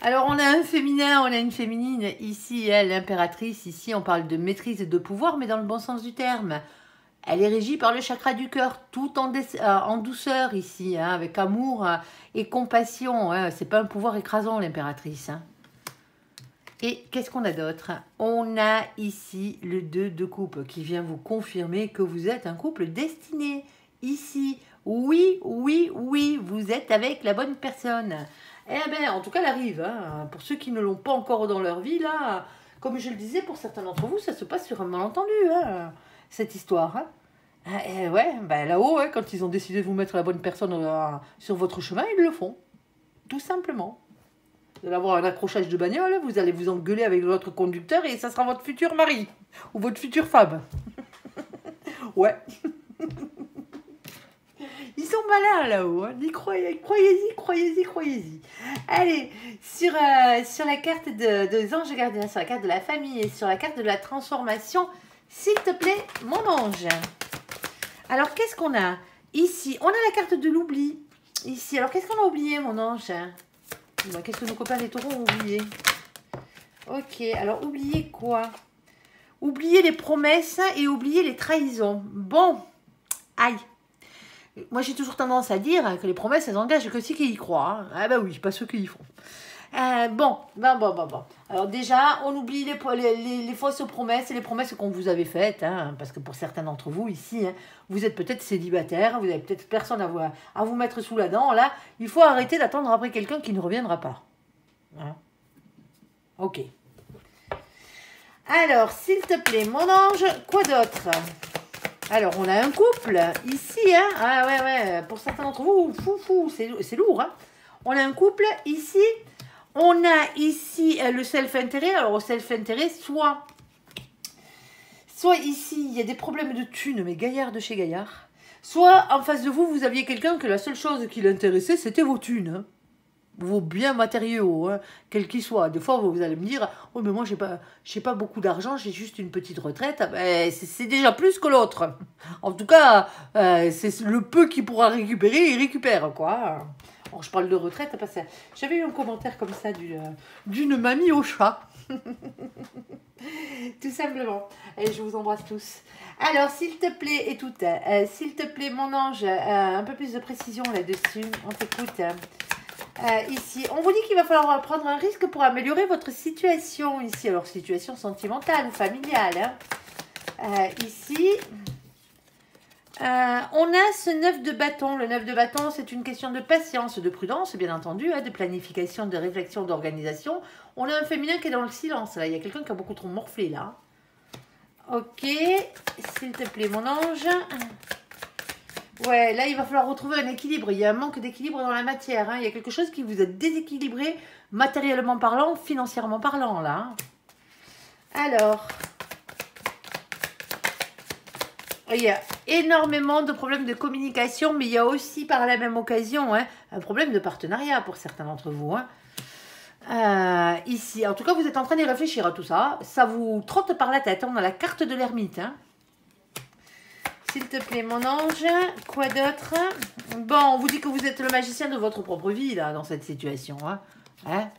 Alors, on a un féminin, on a une féminine. Ici, elle, l'impératrice. Ici, on parle de maîtrise et de pouvoir, mais dans le bon sens du terme. Elle est régie par le chakra du cœur, tout en douceur ici, hein, avec amour et compassion. Hein. C'est pas un pouvoir écrasant, l'impératrice. Hein. Et qu'est-ce qu'on a d'autre? On a ici le 2 de coupe qui vient vous confirmer que vous êtes un couple destiné. Ici, oui, oui, oui, vous êtes avec la bonne personne. Eh bien, en tout cas, elle arrive. Hein. Pour ceux qui ne l'ont pas encore dans leur vie, là, comme je le disais, pour certains d'entre vous, ça se passe sur un malentendu, hein, cette histoire. Hein. Ouais, ben là-haut, ouais, quand ils ont décidé de vous mettre la bonne personne sur votre chemin, ils le font. Tout simplement. Vous allez avoir un accrochage de bagnole, vous allez vous engueuler avec votre conducteur et ça sera votre futur mari. Ou votre future femme. Ouais. Ils sont malins là-haut. Hein. Croyez-y, croyez-y, croyez-y. Allez, sur la carte des anges gardiens, sur la carte de la famille et sur la carte de la transformation, s'il te plaît, mon ange. Alors, qu'est-ce qu'on a? Ici, on a la carte de l'oubli. Ici, alors qu'est-ce qu'on a oublié, mon ange? Qu'est-ce que nos copains les taureaux ont oublié? Ok, alors oublier quoi? Oublier les promesses et oublier les trahisons. Bon, aïe. Moi, j'ai toujours tendance à dire que les promesses, elles engagent que ceux qui y croient. Hein. Ah bah oui, pas ceux qui y font. Bon. Alors déjà, on oublie les fausses promesses et les promesses qu'on vous avait faites, hein, parce que pour certains d'entre vous ici, hein, vous êtes peut-être célibataire, vous n'avez peut-être personne à vous mettre sous la dent. Là, il faut arrêter d'attendre après quelqu'un qui ne reviendra pas. Hein. Ok. Alors, s'il te plaît, mon ange, quoi d'autre? Alors, on a un couple ici, hein. Ah ouais, pour certains d'entre vous, c'est lourd, hein. On a un couple ici. On a ici le self-intérêt. Alors, au self-intérêt, soit ici, il y a des problèmes de thunes, mais Gaillard de chez Gaillard. Soit, en face de vous, vous aviez quelqu'un que la seule chose qui l'intéressait, c'était vos thunes. Hein. Vos biens matériaux, hein, quels qu'ils soient. Des fois, vous allez me dire, oh, mais moi, j'ai pas beaucoup d'argent, j'ai juste une petite retraite. Ben, c'est déjà plus que l'autre. En tout cas, c'est le peu qu'il pourra récupérer, il récupère, quoi. Oh, je parle de retraite parce que j'avais eu un commentaire comme ça d'une mamie au chat. Tout simplement. Et je vous embrasse tous. Alors, s'il te plaît, et toutes, s'il te plaît, mon ange, un peu plus de précision là-dessus. On t'écoute. Ici, on vous dit qu'il va falloir prendre un risque pour améliorer votre situation. Ici, alors, situation sentimentale ou familiale. Hein. Ici... on a ce 9 de bâton. Le 9 de bâton, c'est une question de patience, de prudence, bien entendu, hein, de planification, de réflexion, d'organisation. On a un féminin qui est dans le silence. Là. Il y a quelqu'un qui a beaucoup trop morflé, là. Ok. S'il te plaît, mon ange. Ouais, là, il va falloir retrouver un équilibre. Il y a un manque d'équilibre dans la matière. Hein. Il y a quelque chose qui vous a déséquilibré, matériellement parlant, financièrement parlant, là. Alors... Il y a énormément de problèmes de communication, mais il y a aussi par la même occasion hein, un problème de partenariat pour certains d'entre vous. Hein. Ici, en tout cas, vous êtes en train d'y réfléchir à tout ça. Ça vous trotte par la tête. On a la carte de l'ermite. Hein. S'il te plaît, mon ange. Quoi d'autre? Bon, on vous dit que vous êtes le magicien de votre propre vie, là, dans cette situation. Hein.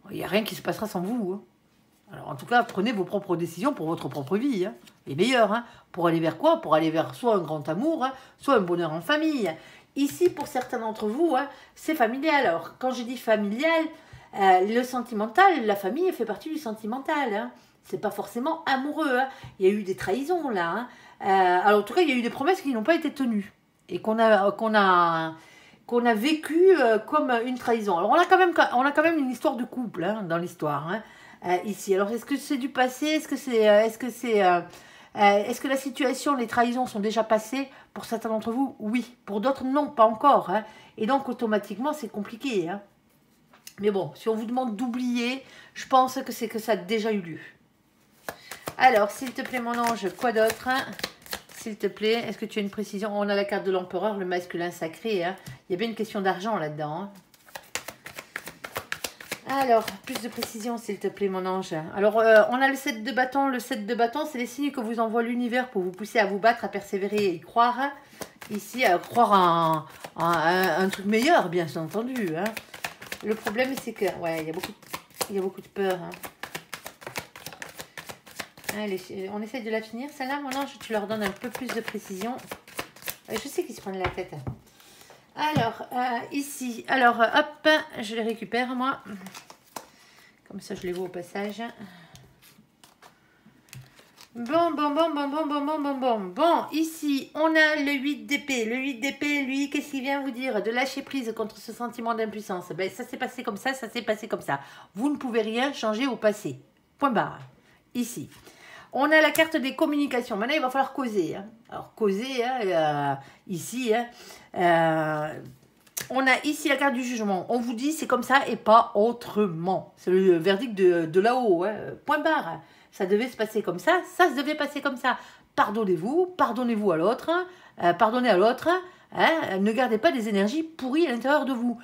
Il n'y a rien qui se passera sans vous. Hein. Alors, en tout cas, prenez vos propres décisions pour votre propre vie. Hein. Les meilleures. Hein. Pour aller vers quoi? Pour aller vers soit un grand amour, hein, soit un bonheur en famille. Ici, pour certains d'entre vous, hein, c'est familial. Alors, quand je dis familial, le sentimental, la famille fait partie du sentimental. Hein. C'est pas forcément amoureux. Hein. Il y a eu des trahisons, là. Hein. Alors, en tout cas, il y a eu des promesses qui n'ont pas été tenues. Et qu'on qu'on a vécu comme une trahison. Alors, on a quand même une histoire de couple hein, dans l'histoire, hein, ici. Alors, est-ce que c'est du passé? Est-ce que la situation, les trahisons sont déjà passées? Pour certains d'entre vous, oui. Pour d'autres, non, pas encore. Hein. Et donc, automatiquement, c'est compliqué. Hein. Mais bon, si on vous demande d'oublier, je pense que c'est que ça a déjà eu lieu. Alors, s'il te plaît, mon ange, quoi d'autre hein? S'il te plaît, est-ce que tu as une précision? On a la carte de l'empereur, le masculin sacré. Hein. Il y a bien une question d'argent là-dedans. Hein. Alors, plus de précision, s'il te plaît, mon ange. Alors, on a le 7 de bâton. Le 7 de bâton, c'est les signes que vous envoie l'univers pour vous pousser à vous battre, à persévérer et y croire. Hein. Ici, à croire en un truc meilleur, bien entendu. Hein. Le problème, c'est que, ouais, il y a beaucoup de peur. Hein. Allez, on essaie de la finir. Celle-là, mon ange, tu leur donnes un peu plus de précision. Je sais qu'ils se prennent la tête. Alors, ici. Alors, hop, je les récupère, moi. Comme ça, je les vois au passage. Bon, ici, on a le 8 d'épée. Le 8 d'épée, lui, qu'est-ce qu'il vient vous dire? De lâcher prise contre ce sentiment d'impuissance. Ben, ça s'est passé comme ça s'est passé comme ça. Vous ne pouvez rien changer au passé. Point barre. Ici. On a la carte des communications. Maintenant, il va falloir causer. Hein. Alors, causer, hein, ici, hein, on a ici la carte du jugement. On vous dit, c'est comme ça et pas autrement. C'est le verdict de là-haut. Hein. Point barre. Ça devait se passer comme ça se devait passer comme ça. Pardonnez-vous à l'autre. Pardonnez à l'autre. Hein, ne gardez pas des énergies pourries à l'intérieur de vous.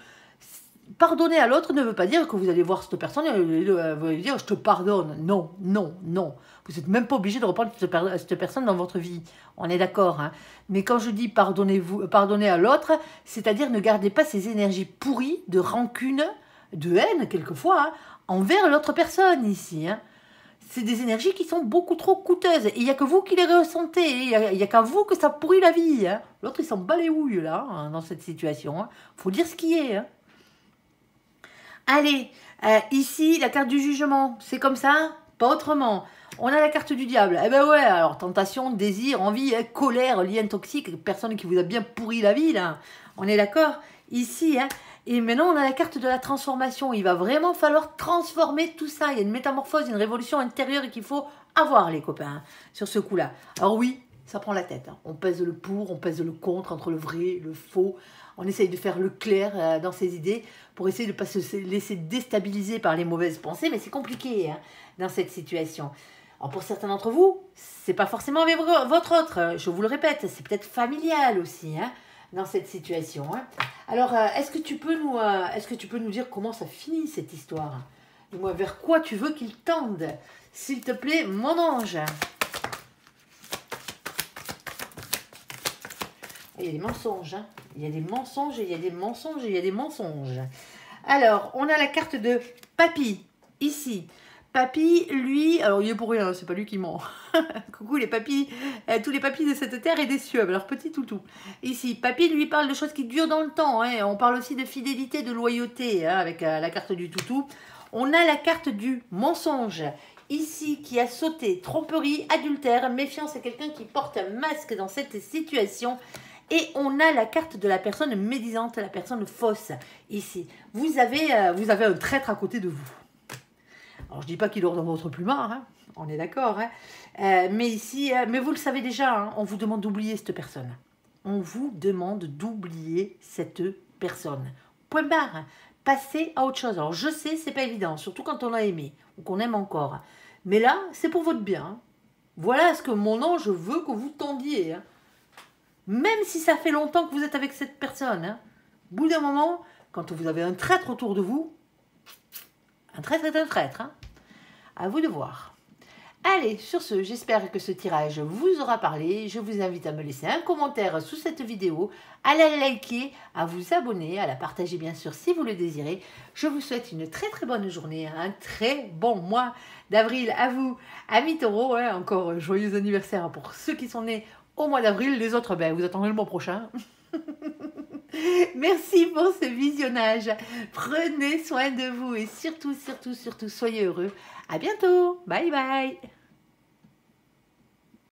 Pardonner à l'autre ne veut pas dire que vous allez voir cette personne et vous allez dire « je te pardonne ». Non, non, non. Vous n'êtes même pas obligé de reprendre cette personne dans votre vie. On est d'accord. Hein. Mais quand je dis pardonnez à l'autre, c'est-à-dire ne gardez pas ces énergies pourries de rancune, de haine quelquefois, hein, envers l'autre personne ici. Hein. C'est des énergies qui sont beaucoup trop coûteuses. Et il n'y a que vous qui les ressentez. Il n'y a qu'à vous que ça pourrit la vie. Hein. L'autre, il s'en bat les houilles là, hein, dans cette situation. Hein. Faut dire ce qui est. Hein. Allez, ici, la carte du jugement. C'est comme ça, pas autrement. On a la carte du diable. Eh ben ouais, alors tentation, désir, envie, colère, lien toxique, personne qui vous a bien pourri la vie, là. On est d'accord? Ici, hein. Et maintenant, on a la carte de la transformation. Il va vraiment falloir transformer tout ça. Il y a une métamorphose, une révolution intérieure qu'il faut avoir, les copains, hein, sur ce coup-là. Alors oui, ça prend la tête. Hein. On pèse le pour, on pèse le contre, entre le vrai, le faux. On essaye de faire le clair dans ses idées pour essayer de ne pas se laisser déstabiliser par les mauvaises pensées. Mais c'est compliqué hein, dans cette situation. Alors pour certains d'entre vous, c'est pas forcément avec votre autre. Je vous le répète, c'est peut-être familial aussi hein, dans cette situation. Hein. Alors, est-ce que tu peux nous dire comment ça finit cette histoire? Dis-moi vers quoi tu veux qu'il tende, s'il te plaît, mon ange. Il y a des mensonges, hein. Il y a des mensonges, et il y a des mensonges, et il y a des mensonges. Alors, on a la carte de Papy, ici. Papy, lui, alors il est pour rien, c'est pas lui qui ment. Coucou les papys, tous les papys de cette terre et des cieux, alors petit toutou. Ici, Papy lui parle de choses qui durent dans le temps, hein. On parle aussi de fidélité, de loyauté, hein, avec la carte du toutou. On a la carte du mensonge. Ici, qui a sauté, tromperie, adultère, méfiance, c'est quelqu'un qui porte un masque dans cette situation. Et on a la carte de la personne médisante, la personne fausse, ici. Vous avez un traître à côté de vous. Alors, je ne dis pas qu'il dort dans votre plumard, hein, on est d'accord. Hein, mais ici, mais vous le savez déjà, hein, on vous demande d'oublier cette personne. On vous demande d'oublier cette personne. Point barre. Hein, passez à autre chose. Alors, je sais, c'est pas évident, surtout quand on a aimé ou qu'on aime encore. Mais là, c'est pour votre bien. Hein. Voilà ce que mon ange veut que vous tendiez. Hein. Même si ça fait longtemps que vous êtes avec cette personne, hein, au bout d'un moment, quand vous avez un traître autour de vous, un traître est un traître. Hein, à vous de voir. Allez, sur ce, j'espère que ce tirage vous aura parlé. Je vous invite à me laisser un commentaire sous cette vidéo, à la liker, à vous abonner, à la partager bien sûr si vous le désirez. Je vous souhaite une très très bonne journée, un très bon mois d'avril à vous, amis taureaux. Hein, encore joyeux anniversaire pour ceux qui sont nés au mois d'avril. Les autres, ben, vous attendrez le mois prochain. Merci pour ce visionnage. Prenez soin de vous et surtout, soyez heureux. À bientôt. Bye bye.